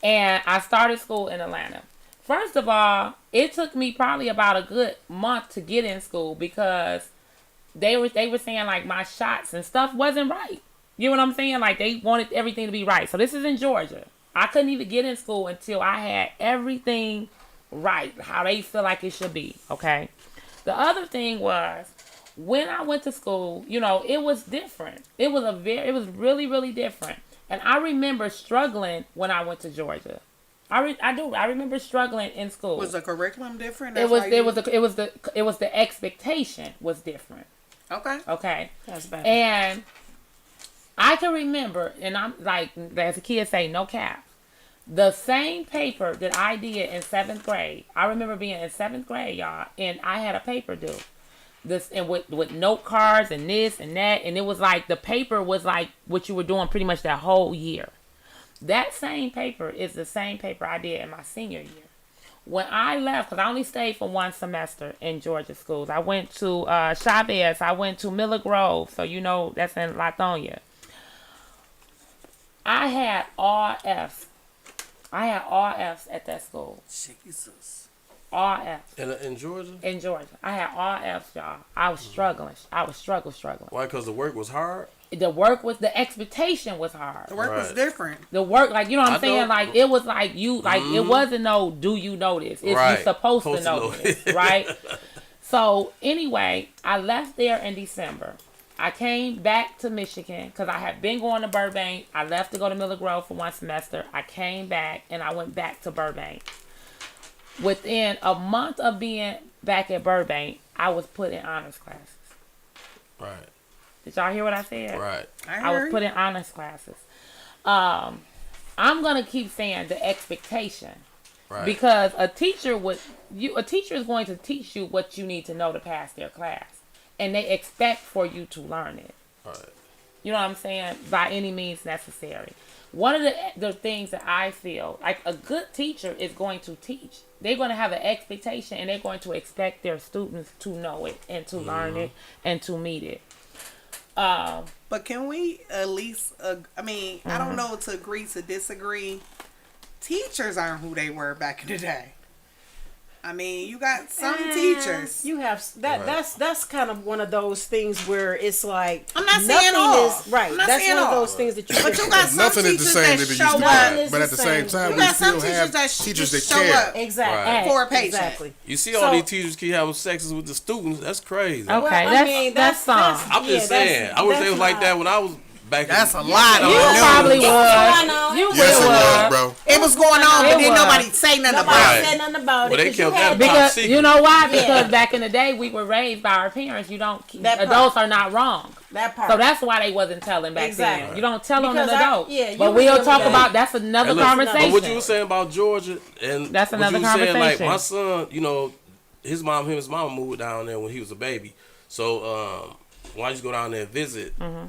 And I started school in Atlanta. First of all, it took me probably about a good month to get in school because they were saying like my shots and stuff wasn't right. You know what I'm saying? Like they wanted everything to be right. So this is in Georgia. I couldn't even get in school until I had everything right, how they feel like it should be. Okay. The other thing was when I went to school, it was different. It was really, really different. And I remember struggling when I went to Georgia. I remember struggling in school. Was the curriculum different? It was the expectation was different. Okay. That's better. And I can remember, and I'm like, as the kids say, no cap. The same paper that I did in 7th grade. I remember being in 7th grade, y'all, and I had a paper due. This and with note cards and this and that, and it was like the paper was like what you were doing pretty much that whole year. That same paper is the same paper I did in my senior year. When I left, because I only stayed for one semester in Georgia schools. I went to Chavez. I went to Miller Grove. So, that's in Lithonia. I had all F's. I had all F's at that school. Jesus. All F's. In Georgia? In Georgia. I had all F's, y'all. I was struggling. I was struggling. Why? Because the work was hard? The expectation was hard. The work was different. The work, like, you know what I'm saying? Like, it was like you, like, it wasn't no, do you know this? It's you supposed to know this, right? So, anyway, I left there in December. I came back to Michigan because I had been going to Burbank. I left to go to Miller Grove for 1 semester. I came back and I went back to Burbank. Within a month of being back at Burbank, I was put in honors classes. Right. Did y'all hear what I said? Right. I was put in honors classes. I'm gonna keep saying the expectation, right? Because a teacher is going to teach you what you need to know to pass their class, and they expect for you to learn it. Right. You know what I'm saying? By any means necessary. One of the things that I feel like a good teacher is going to teach. They're going to have an expectation, and they're going to expect their students to know it and to learn it and to meet it. But can we at least, I don't know to agree to disagree. Teachers aren't who they were back in the day. I mean, you got some teachers. You have that. Right. That's kind of one of those things where it's like I'm not saying all. Right. I'm not that's saying one all. of those things that you. But you got some nothing teachers is the same that that it show used to up. be. But at the same time, you we got still some have teachers that care. Exactly. For a patient. Exactly. You see all these teachers keep having sexes with the students. That's crazy. Okay, well, that's some. I'm just saying. I wish they was like that when I was. That's a lot. You probably was. Yes, it was, bro. It was going on, but then nobody say nothing about it. Said nothing about it. Well, they kept that because secret. You know why? Because back in the day, we were raised by our parents. You don't. Adults are not wrong. That part. So that's why they wasn't telling back then. You don't tell on an adult. Yeah, but we'll talk about that's another conversation. But what you were saying about Georgia and that's another conversation. Saying, like my son, you know, his mama moved down there when he was a baby. So when I used to go down there and visit. Mm-hmm.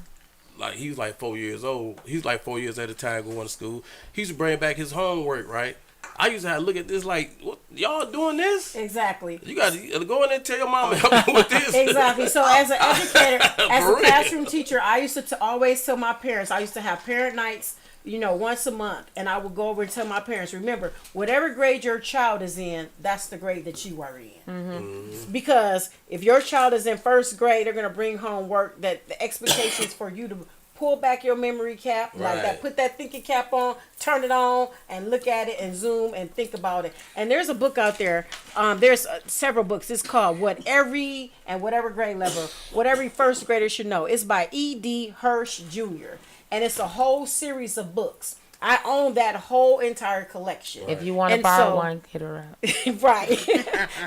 Like, he was like 4 years old. He was like 4 years at a time going to school. He used to bring back his homework, right? I used to have to look at this like, what, y'all doing this? Exactly. You got to go in there and tell your mama help you with this. Exactly. So as an educator, as a classroom teacher, I used to always tell my parents, I used to have parent nights, you know, once a month. And I would go over and tell my parents, remember, whatever grade your child is in, that's the grade that you are in. Mm-hmm. Mm-hmm. Because if your child is in first grade, they're going to bring home work that the expectations for you to pull back your memory cap, like that, put that thinking cap on, turn it on, and look at it and zoom and think about it. And there's a book out there. There's several books. It's called Whatever Grade Level, What Every First Grader Should Know. It's by E.D. Hirsch Jr. And it's a whole series of books. I own that whole entire collection. If you want to buy one, get her out. Right.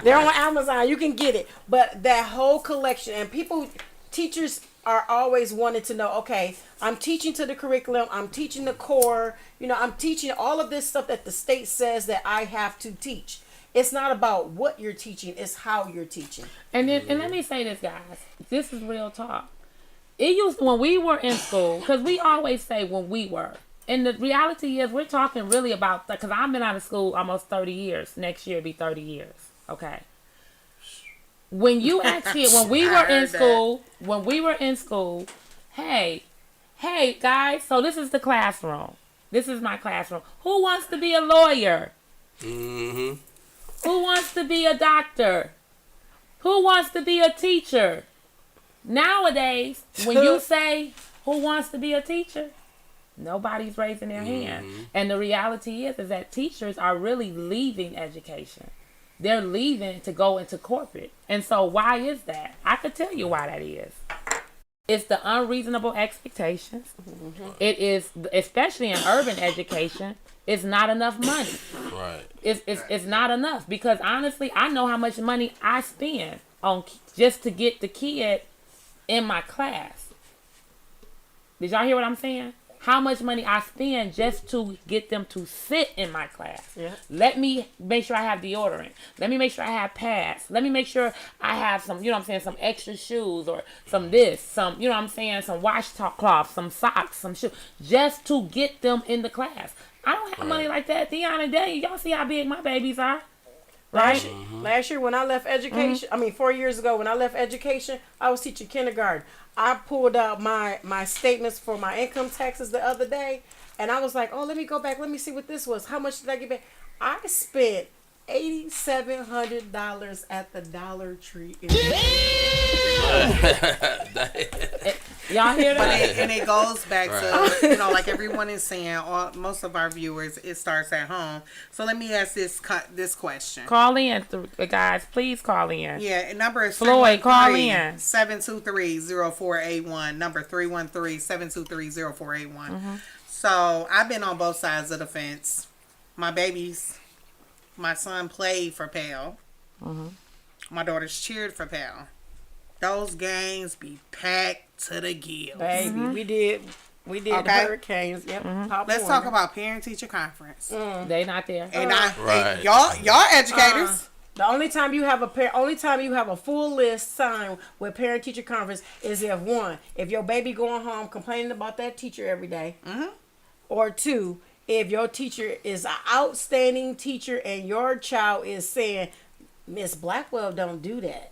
They're on Amazon. You can get it. But that whole collection, and teachers are always wanting to know, okay, I'm teaching to the curriculum, I'm teaching the core, you know, I'm teaching all of this stuff that the state says that I have to teach. It's not about what you're teaching, it's how you're teaching. And let me say this, guys. This is real talk. It used when we were in school, because we always say when we were. And the reality is we're talking really about, because I've been out of school almost 30 years. Next year it'll be 30 years. Okay. When you ask kids, when we were in school, hey guys, so this is the classroom. This is my classroom. Who wants to be a lawyer? Mm-hmm. Who wants to be a doctor? Who wants to be a teacher? Nowadays, when you say who wants to be a teacher, nobody's raising their hand. And the reality is that teachers are really leaving education. They're leaving to go into corporate. And so why is that? I could tell you why that is. It's the unreasonable expectations. Mm-hmm. It is, especially in urban education, it's not enough money. Right. It's not enough, because honestly, I know how much money I spend on just to get the kid in my class. Did y'all hear what I'm saying? How much money I spend just to get them to sit in my class. Yeah. Let me make sure I have deodorant. Let me make sure I have pads. Let me make sure I have some, you know what I'm saying, some extra shoes or some this, some, you know what I'm saying, some washcloth, some socks, some shoes, just to get them in the class. I don't have money like that. Dion and Daniel, y'all see how big my babies are. Right? Last year when I left education, 4 years ago when I left education, I was teaching kindergarten. I pulled out my statements for my income taxes the other day. And I was like, oh, let me go back. Let me see what this was. How much did I get back? I spent $8,700 at the Dollar Tree. Y'all hear that? And it goes back to, like everyone is saying, most of our viewers, it starts at home. So let me ask this question. Call in, guys. Please call in. Yeah, number is Floyd, call in. 723-0481. Number 313-723-0481. So I've been on both sides of the fence. My son played for Pell. My daughters cheered for Pell. Those games be packed to the gills. Baby, we did okay. Hurricanes. Yep. Let's talk about parent-teacher conference. They not there. And y'all educators. The only time you have a full list signed with parent-teacher conference is if your baby going home complaining about that teacher every day, or 2, if your teacher is an outstanding teacher and your child is saying, Miss Blackwell don't do that.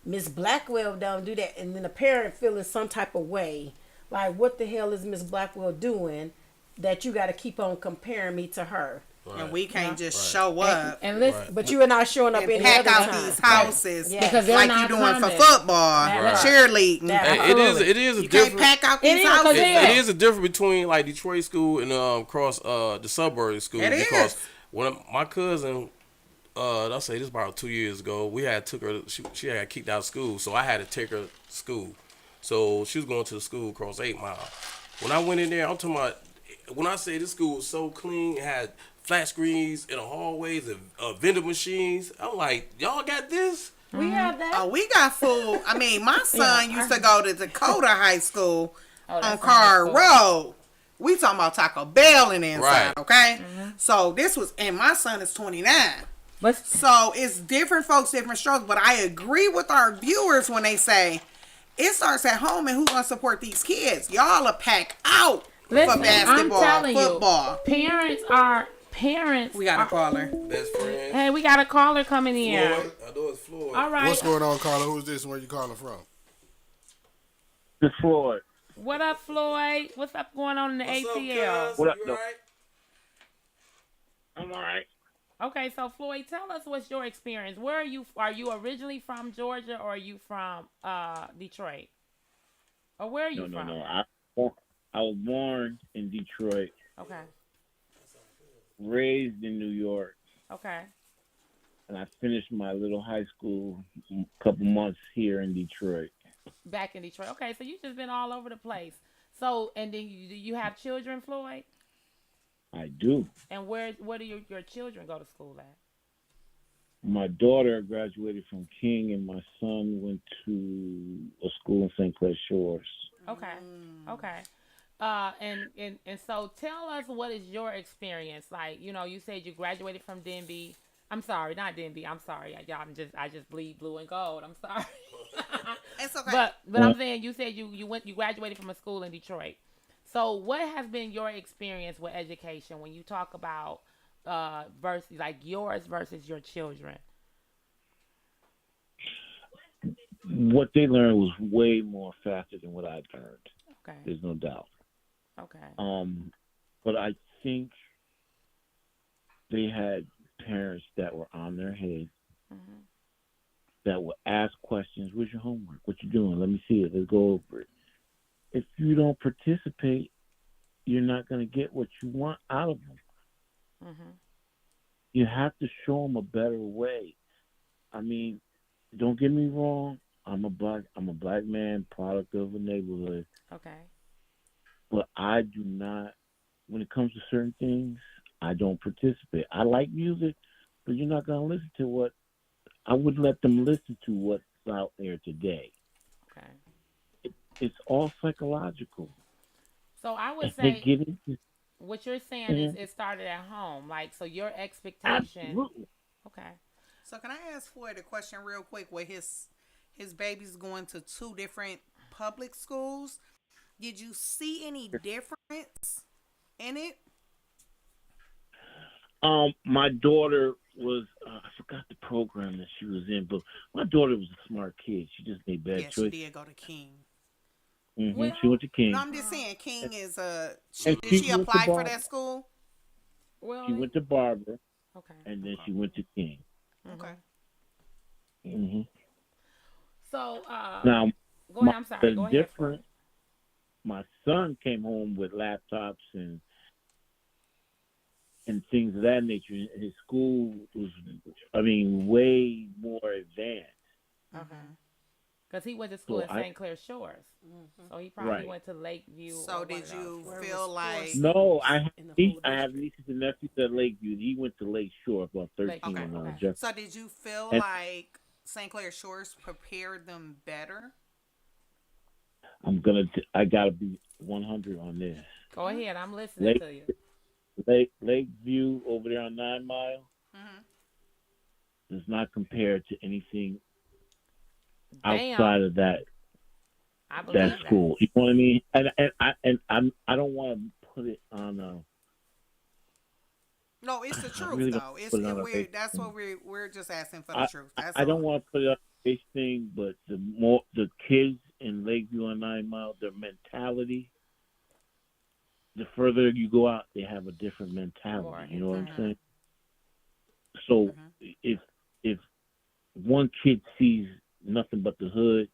Miss Blackwell don't do that. And then the parent feeling some type of way. Like, what the hell is Miss Blackwell doing that you got to keep on comparing me to her? Right. And we can't just show up. And listen, but you are not showing up and any pack other out time. these houses because like you doing for football, cheerleading. It is a you difference. Can't pack out these houses. It is a difference between like Detroit school and across the suburban school. Because when my cousin, I'll say this about 2 years ago, we had took her. She had kicked out of school, so I had to take her to school. So she was going to the school across 8 Mile. When I went in there, I'm talking about. When I say this school was so clean, it had flat screens in the hallways and vending machines. I'm like, y'all got this? We have that. Oh, we got food. I mean, my son used to go to Dakota High School on Carr Road. We talking about Taco Bell in the inside, okay? So this was, and my son is 29. So it's different folks, different strokes. But I agree with our viewers when they say it starts at home, and who's gonna support these kids? Y'all are packed out for basketball, football. Parents. We got a caller. Best friend. Hey, we got a caller coming in. Floyd. I know it's Floyd. All right. What's going on, caller? Who's this and where you calling from? It's Floyd. What up, Floyd? What's up going on in the ATL? What up, right? I'm all right. Okay, so Floyd, tell us what's your experience. Where are you? Are you originally from Georgia, or are you from Detroit? Or where are you from? No. I was born in Detroit. Okay. Raised in New York. Okay. And I finished my little high school a couple months here in Detroit. Back in Detroit. Okay, so you've just been all over the place. So, and then you have children, Floyd? I do. And where do your children go to school at? My daughter graduated from King, and my son went to a school in St. Clair Shores. Okay. Okay. And so tell us, what is your experience like? You said you graduated from Denby. I'm sorry, not Denby. I'm sorry, y'all. I just bleed blue and gold. I'm sorry. It's okay. But I'm saying, you said you graduated from a school in Detroit. So what has been your experience with education when you talk about versus like yours versus your children? What they learned was way more faster than what I've learned. Okay. There's no doubt. Okay. But I think they had parents that were on their head, that would ask questions. Where's your homework? What you doing? Let me see it. Let's go over it. If you don't participate, you're not going to get what you want out of them. You have to show them a better way. I mean, don't get me wrong. I'm a black man, product of a neighborhood. Okay. But I do not, when it comes to certain things, I don't participate. I like music, but you're not going to listen to what, I wouldn't let them listen to what's out there today. Okay. It's all psychological. So I would say what you're saying is it started at home. Like, so your expectation. Absolutely. Okay. So can I ask Floyd a question real quick? With his baby's going to 2 different public schools, did you see any difference in it? My daughter was, I forgot the program that she was in, but my daughter was a smart kid. She just made bad choices. She did go to King. Well, she went to King. No, I'm just saying, King is and did she apply for that school? Well, she went to Barber. Okay. And then she went to King. Okay. Mm-hmm. So now, go ahead. I'm sorry. Go ahead. My son came home with laptops and things of that nature. His school was, way more advanced. Okay. Because he went to school at St. Clair Shores, so he probably went to Lakeview. So did you feel like? No, I have nieces and nephews at Lakeview. He went to Lake Shore, about 13. Okay. So did you feel like St. Clair Shores prepared them better? I gotta be 100 on this. Go ahead, I'm listening to you. Lakeview over there on 9 Mile does not compare to anything outside of that school. You know what I mean? And I don't want to put it on a. No, it's the truth really though. That's what we're just asking for the truth. I don't want to put it on a base thing, but the kids in Lakeview on 9 Mile, their mentality. The further you go out, they have a different mentality. You know what I'm saying? So if one kid sees nothing but the hood,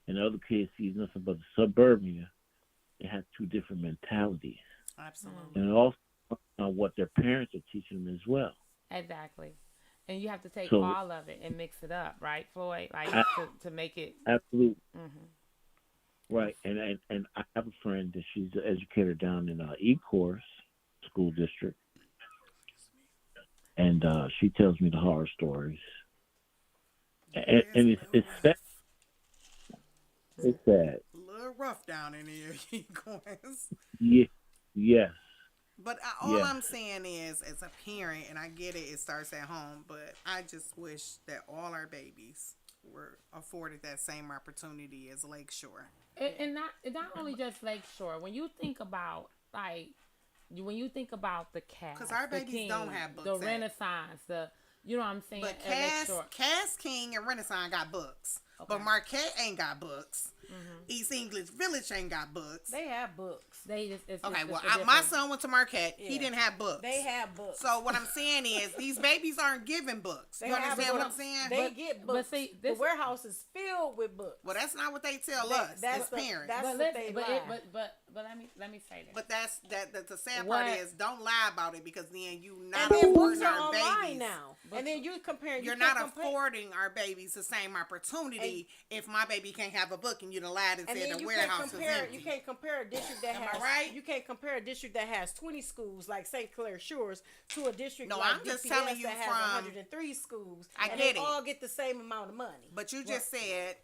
and the other kid sees nothing but the suburbia, they have two different mentalities. Absolutely. And also what their parents are teaching them as well. Exactly. And you have to take all of it and mix it up, right, Floyd? Like to make it. Absolutely. Right. And I have a friend that she's an educator down in E-Course School District. And she tells me the horror stories. And it's sad. It's sad. A little rough down in here, E-Course. Yeah. Yes. But all I'm saying is, as a parent, and I get it starts at home, but I just wish that all our babies were afforded that same opportunity as Lakeshore. And not only just Lakeshore. When you think about when you think about the cast, because our babies don't have books. The Renaissance, you know what I'm saying? But Cass King and Renaissance got books. Okay. But Marquette ain't got books. East English Village ain't got books. They have books. My son went to Marquette. Yeah. He didn't have books. They have books. So what I'm saying is, these babies aren't given books. You understand what I'm saying? They get books. But see, the warehouse is filled with books. Well, that's not what they tell us as parents. That's what they lie. But let me say that. But that's the sad part is, don't lie about it, because then you not affording books are our babies now. And then you comparing. You're not affording our babies the same opportunity if my baby can't have a book and you done lied and said the warehouse is empty. You can't compare a district that has. Right? You can't compare a district that has 20 schools like St. Clair Shores to a district I'm just telling you that has 103 schools. I get it. They all get the same amount of money. But you just said.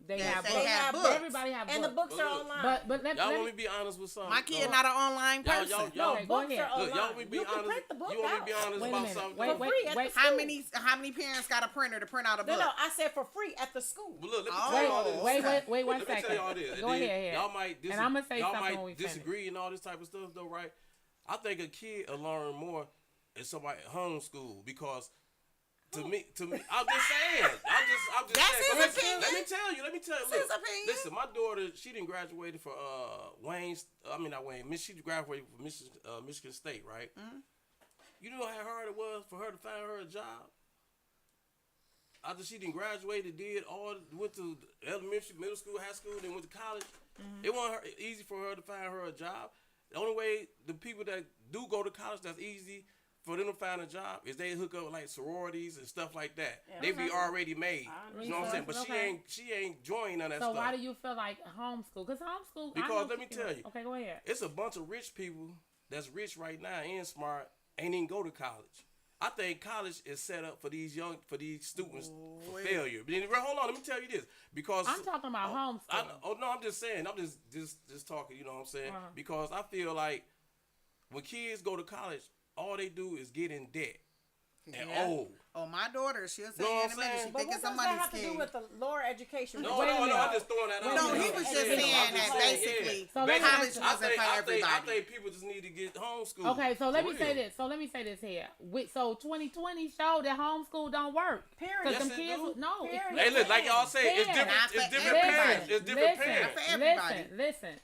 They have books. Everybody have books. And the books are online. But y'all want me to be honest with something? My kid not an online person. Y'all books are online. Look, y'all want me to be honest? You want me to be honest about something? Wait. How many parents got a printer to print out a book? No, I said for free at the school. Well, look, let me tell you all this. Wait 1 second. Let me tell y'all this. Go ahead. Y'all might and I'm gonna say y'all something might disagree and all this type of stuff, though, right? I think a kid will learn more if somebody homeschool, because to me, I'm just saying. I'm just saying. His opinion. Let me tell you. That's his opinion. Listen, my daughter, she didn't graduate for she graduated from Michigan State, right? Mm-hmm. You know how hard it was for her to find her a job? After she didn't graduate, went to elementary, middle school, high school, then went to college. Mm-hmm. It wasn't easy for her to find her a job. The only way the people that do go to college, that's easy for them to find a job, is they hook up with like sororities and stuff like that. Yeah, they be already made. You know what I'm saying? But she ain't joining none of that stuff. So why do you feel like homeschool? Because let me tell you. Okay, go ahead. It's a bunch of rich people that's rich right now and smart, ain't even go to college. I think college is set up for these students for failure. But hold on, let me tell you this, because I'm talking about homeschool. I'm just saying. I'm just talking. You know what I'm saying? Uh-huh. Because I feel like when kids go to college, all they do is get in debt. and old. Oh, my daughter, she'll say Know in a minute. She But think what it's does a that money have to do scheme. with the lower education? No, I'm just throwing that out. No, he was just saying that basically college wasn't for everybody. I think people just need to get homeschooled. Okay, so let me say this. Here. So 2020 showed that homeschool don't work. Period. Because Yes, them kids, do. no. Period. Hey, look, like y'all say, it's different. It's different parents. It's different parents. Listen.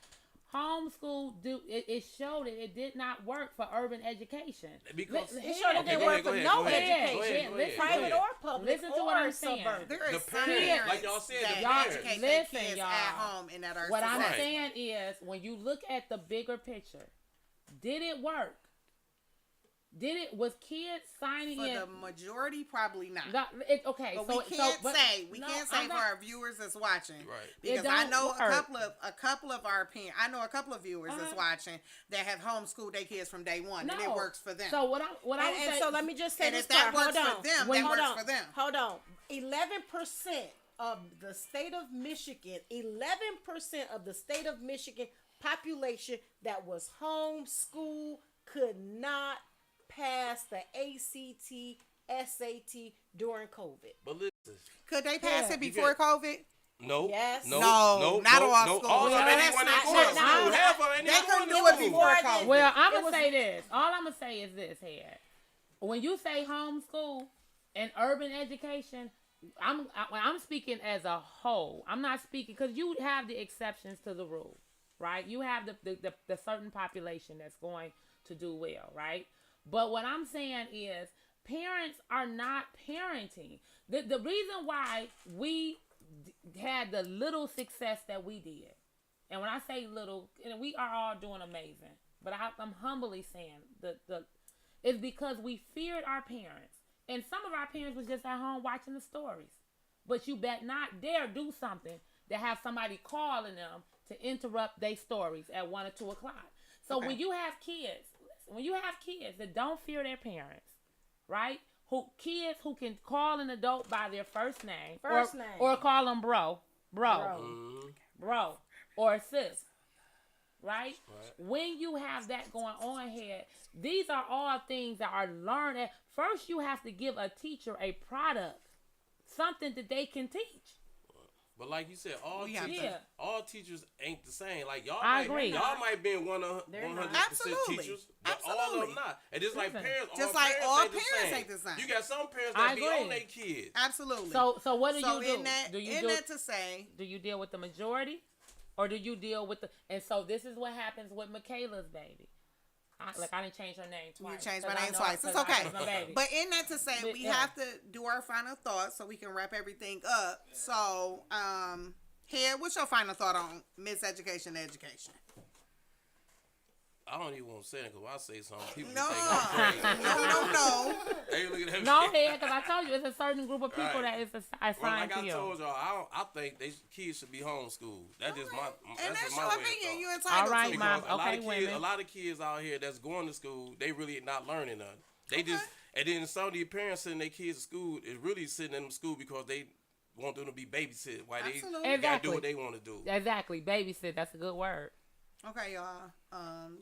Homeschool it showed it did not work for urban education. Because it showed it didn't work for no education, private or public. Listen to what I'm saying. There is parents, like y'all said, that y'all educate listen, kids y'all. at home in that What I'm saying is, when you look at the bigger picture, did it work? Was kids signing in? For the majority, probably not. Okay, but we can't say for our viewers that's watching, right? Because I know a couple of our parents. I know a couple of viewers that's watching that have homeschooled their kids from day one, and it works for them. So so let me just say and this if that part. works for them, that works for them. Hold on. 11% of the state of Michigan. 11% of the state of Michigan population that was homeschooled could not pass the ACT, SAT during COVID. But listen, could they pass it before COVID? No. Yes. No. Not all schools. All of them ain't going to school. Half of them they ain't couldn't going do it before COVID. Well, I'm going to say this. All I'm going to say is this here. When you say homeschool and urban education, I'm speaking as a whole. I'm not speaking, because you have the exceptions to the rule, right? You have the certain population that's going to do well, right? But what I'm saying is parents are not parenting. The reason why we had the little success that we did, and when I say little, and we are all doing amazing, but I'm humbly saying it's because we feared our parents. And some of our parents was just at home watching the stories. But you bet not dare do something to have somebody calling them to interrupt their stories at 1 or 2 o'clock. So when you have kids that don't fear their parents, right? Kids who can call an adult by their first name, or call them bro, or sis, right? When you have that going on here, these are all things that are learned. First, you have to give a teacher a product, something that they can teach. But like you said, all teachers ain't the same. Like y'all, agree. Y'all might be 100% teachers, but all of them not. And just like parents, all parents ain't the same. You got some parents that be on their kids. Absolutely. So what do you do? Do you deal with the majority, or do you deal with the? And so this is what happens with Michaela's baby. I didn't change her name twice. You changed my name twice. It's okay. But in that to say, we have to do our final thoughts so we can wrap everything up. So, Head, what's your final thought on Miseducation education? I don't even want to say it, because when I say something, people no. think I'm crazy. No. Hey, look at that. No, Head, because I told you it's a certain group of people that is assigned like to you. I told y'all, I think kids should be homeschooled. That's just my. And that's your opinion. You're entitled all right, to. Mom. A lot of kids out here that's going to school, they really not learning nothing. They just, and then some of the parents sending their kids to school is really sending them to school because they want them to be babysit. Why they gotta do what they want to do. Exactly, babysit. That's a good word. Okay, y'all.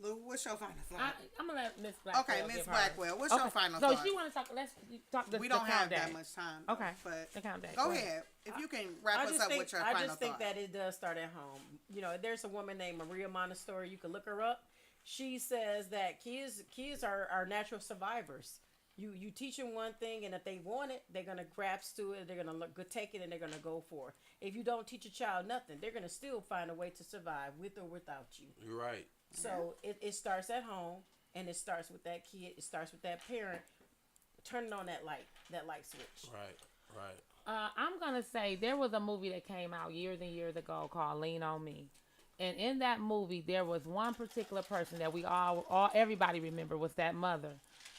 Lou, what's your final thought? I'm gonna let Miss Blackwell. Okay, Miss Blackwell, what's your final thought? So she want to talk. Let's talk. We don't have that much time. Okay, but the countdown. Go ahead. If you can wrap us up with your final thought. I just think that it does start at home. You know, there's a woman named Maria Montessori. You can look her up. She says that kids are natural survivors. You teach them one thing, and if they want it, they're gonna grasp to it. They're gonna take it, and they're gonna go for it. If you don't teach a child nothing, they're gonna still find a way to survive with or without you. You're right. So it starts at home, and it starts with that kid. It starts with that parent turning on that light switch. Right. I'm gonna say there was a movie that came out years and years ago called Lean on Me. And in that movie, there was one particular person that we everybody remember was that mother.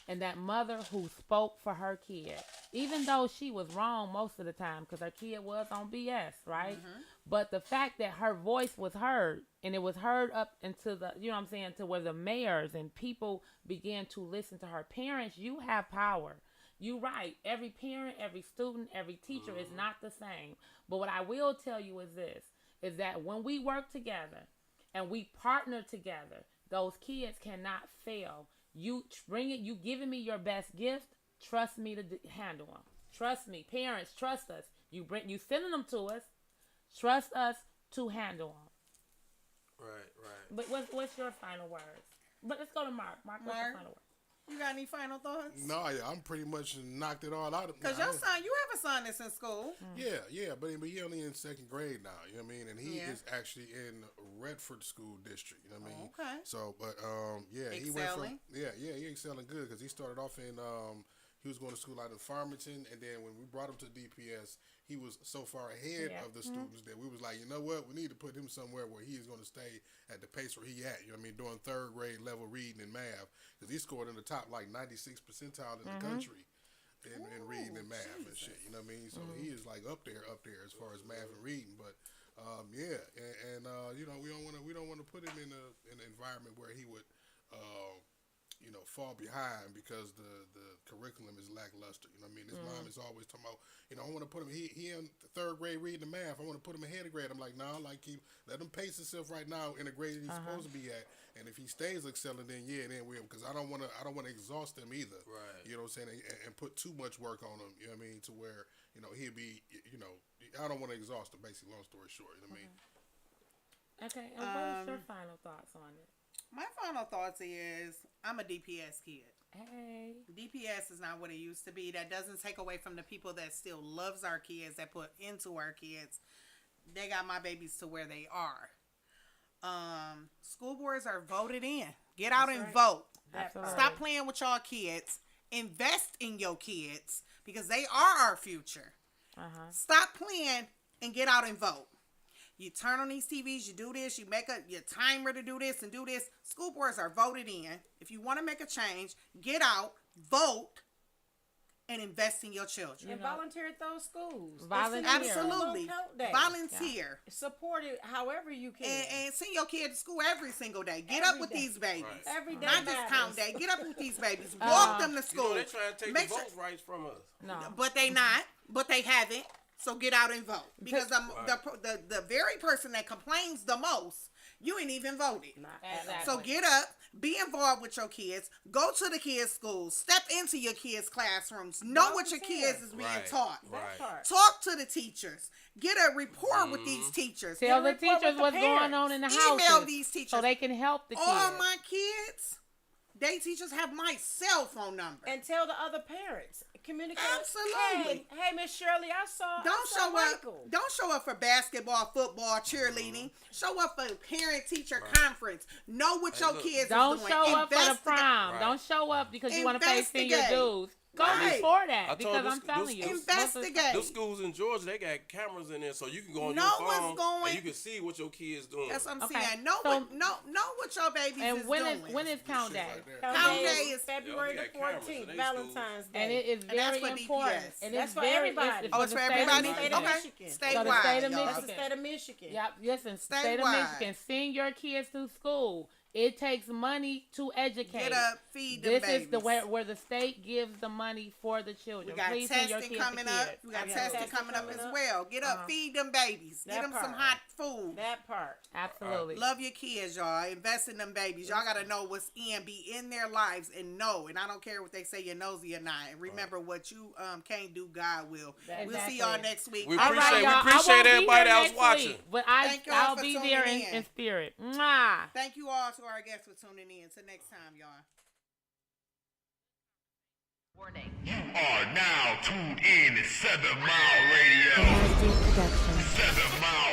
And that mother who spoke for her kid, even though she was wrong most of the time because her kid was on BS, right? Mm-hmm. But the fact that her voice was heard, and it was heard up into the, you know what I'm saying, to where the mayors and people began to listen to her. Parents, you have power. You're right. Every parent, every student, every teacher is not the same. But what I will tell you is this, is that when we work together and we partner together, those kids cannot fail. You giving me your best gift, trust me to handle them. Trust me, parents, trust us. You sending them to us. Trust us to handle them. Right. But what's your final words? But let's go to Mark. Mark, what's your final words? You got any final thoughts? No, yeah, I'm pretty much knocked it all out. Because your son, you have a son that's in school. Yeah, but he only in second grade now, you know what I mean? And he is actually in Redford School District, you know what I mean? Okay. So, but, he went from, he excelling good because he started off in, he was going to school out in Farmington, and then when we brought him to DPS, he was so far ahead of the students that we was like, you know what, we need to put him somewhere where he is going to stay at the pace where he at, you know what I mean, doing third grade level reading and math, because he scored in the top like 96 percentile in the country in reading and math and shit, you know what I mean? So he is like up there as far as math and reading, but we don't want to put him in an environment where he would fall behind because the curriculum is lackluster. You know what I mean? His mom is always talking about, I want to put him, he in the third grade reading the math. I want to put him ahead of grade. I'm like, no, let him pace himself right now in the grade that he's supposed to be at. And if he stays excelling, then we'll, because I don't want to exhaust him either. Right. You know what I'm saying? And put too much work on him, you know what I mean? To where, he'll be, I don't want to exhaust him, basically, long story short, you know what I mean? Okay, and what is your final thoughts on it? My final thoughts is I'm a DPS kid. Hey. DPS is not what it used to be. That doesn't take away from the people that still loves our kids, that put into our kids. They got my babies to where they are. School boards are voted in. Get out and vote. Absolutely. Stop playing with y'all kids. Invest in your kids because they are our future. Stop playing and get out and vote. You turn on these TVs, you do this, you make your timer to do this and do this. School boards are voted in. If you want to make a change, get out, vote, and invest in your children. And volunteer at those schools. Volunteer. Absolutely. Volunteer. Support it however you can. And send your kid to school every single day. Get up with these babies. Right. Every day. Not just count day. Get up with these babies. Walk them to school. They're trying to take the vote rights from us. No. But they not. But they haven't. So get out and vote. Because the very person that complains the most, you ain't even voted. Exactly. So get up, be involved with your kids, go to the kids' schools, step into your kids' classrooms, know what your kids is being taught. Right. Talk to the teachers. Get a rapport with these teachers. Tell the teachers what's going on in the house. Email these teachers. So they can help the kids. All my kids, they teachers have my cell phone number. And tell the other parents. Communicate. Absolutely. Hey, Miss Shirley, I saw Michael. Don't show up for basketball, football, cheerleading. Show up for parent-teacher conference. Know what your kids don't is doing. Show up for the prom. Don't show up because you want to pay senior dues. Go before that because I'm telling you. Investigate. Those schools in Georgia, they got cameras in there so you can go on your phone and you can see what your kids doing. That's what I'm saying. Know what your babies is doing. And when is count day? Count day is February the 14th, Valentine's Day. And it is very important. And that's for everybody. Oh, it's for everybody? State of Michigan. Statewide. The state of Michigan. That's the state of Michigan. Yep, listen, state of Michigan. Send your kids to school. It takes money to educate. Get up, feed them this babies. Is the where the state gives the money for the children. We got Please testing coming up. We got testing coming up as well. Get up, feed them babies. Get them some hot food. That part. Absolutely. Love your kids, y'all. Invest in them babies. Y'all got to know what's in, be in their lives and know. And I don't care what they say you're nosy or not. And remember what you can't do, God will. Exactly. We'll see y'all next week. We appreciate everybody that was watching. Week, but I'll be there in spirit. Mwah. Thank you all to our guests for tuning in. Till next time, y'all. Warning. You are now tuned in to 7 Mile Radio. 7 Mile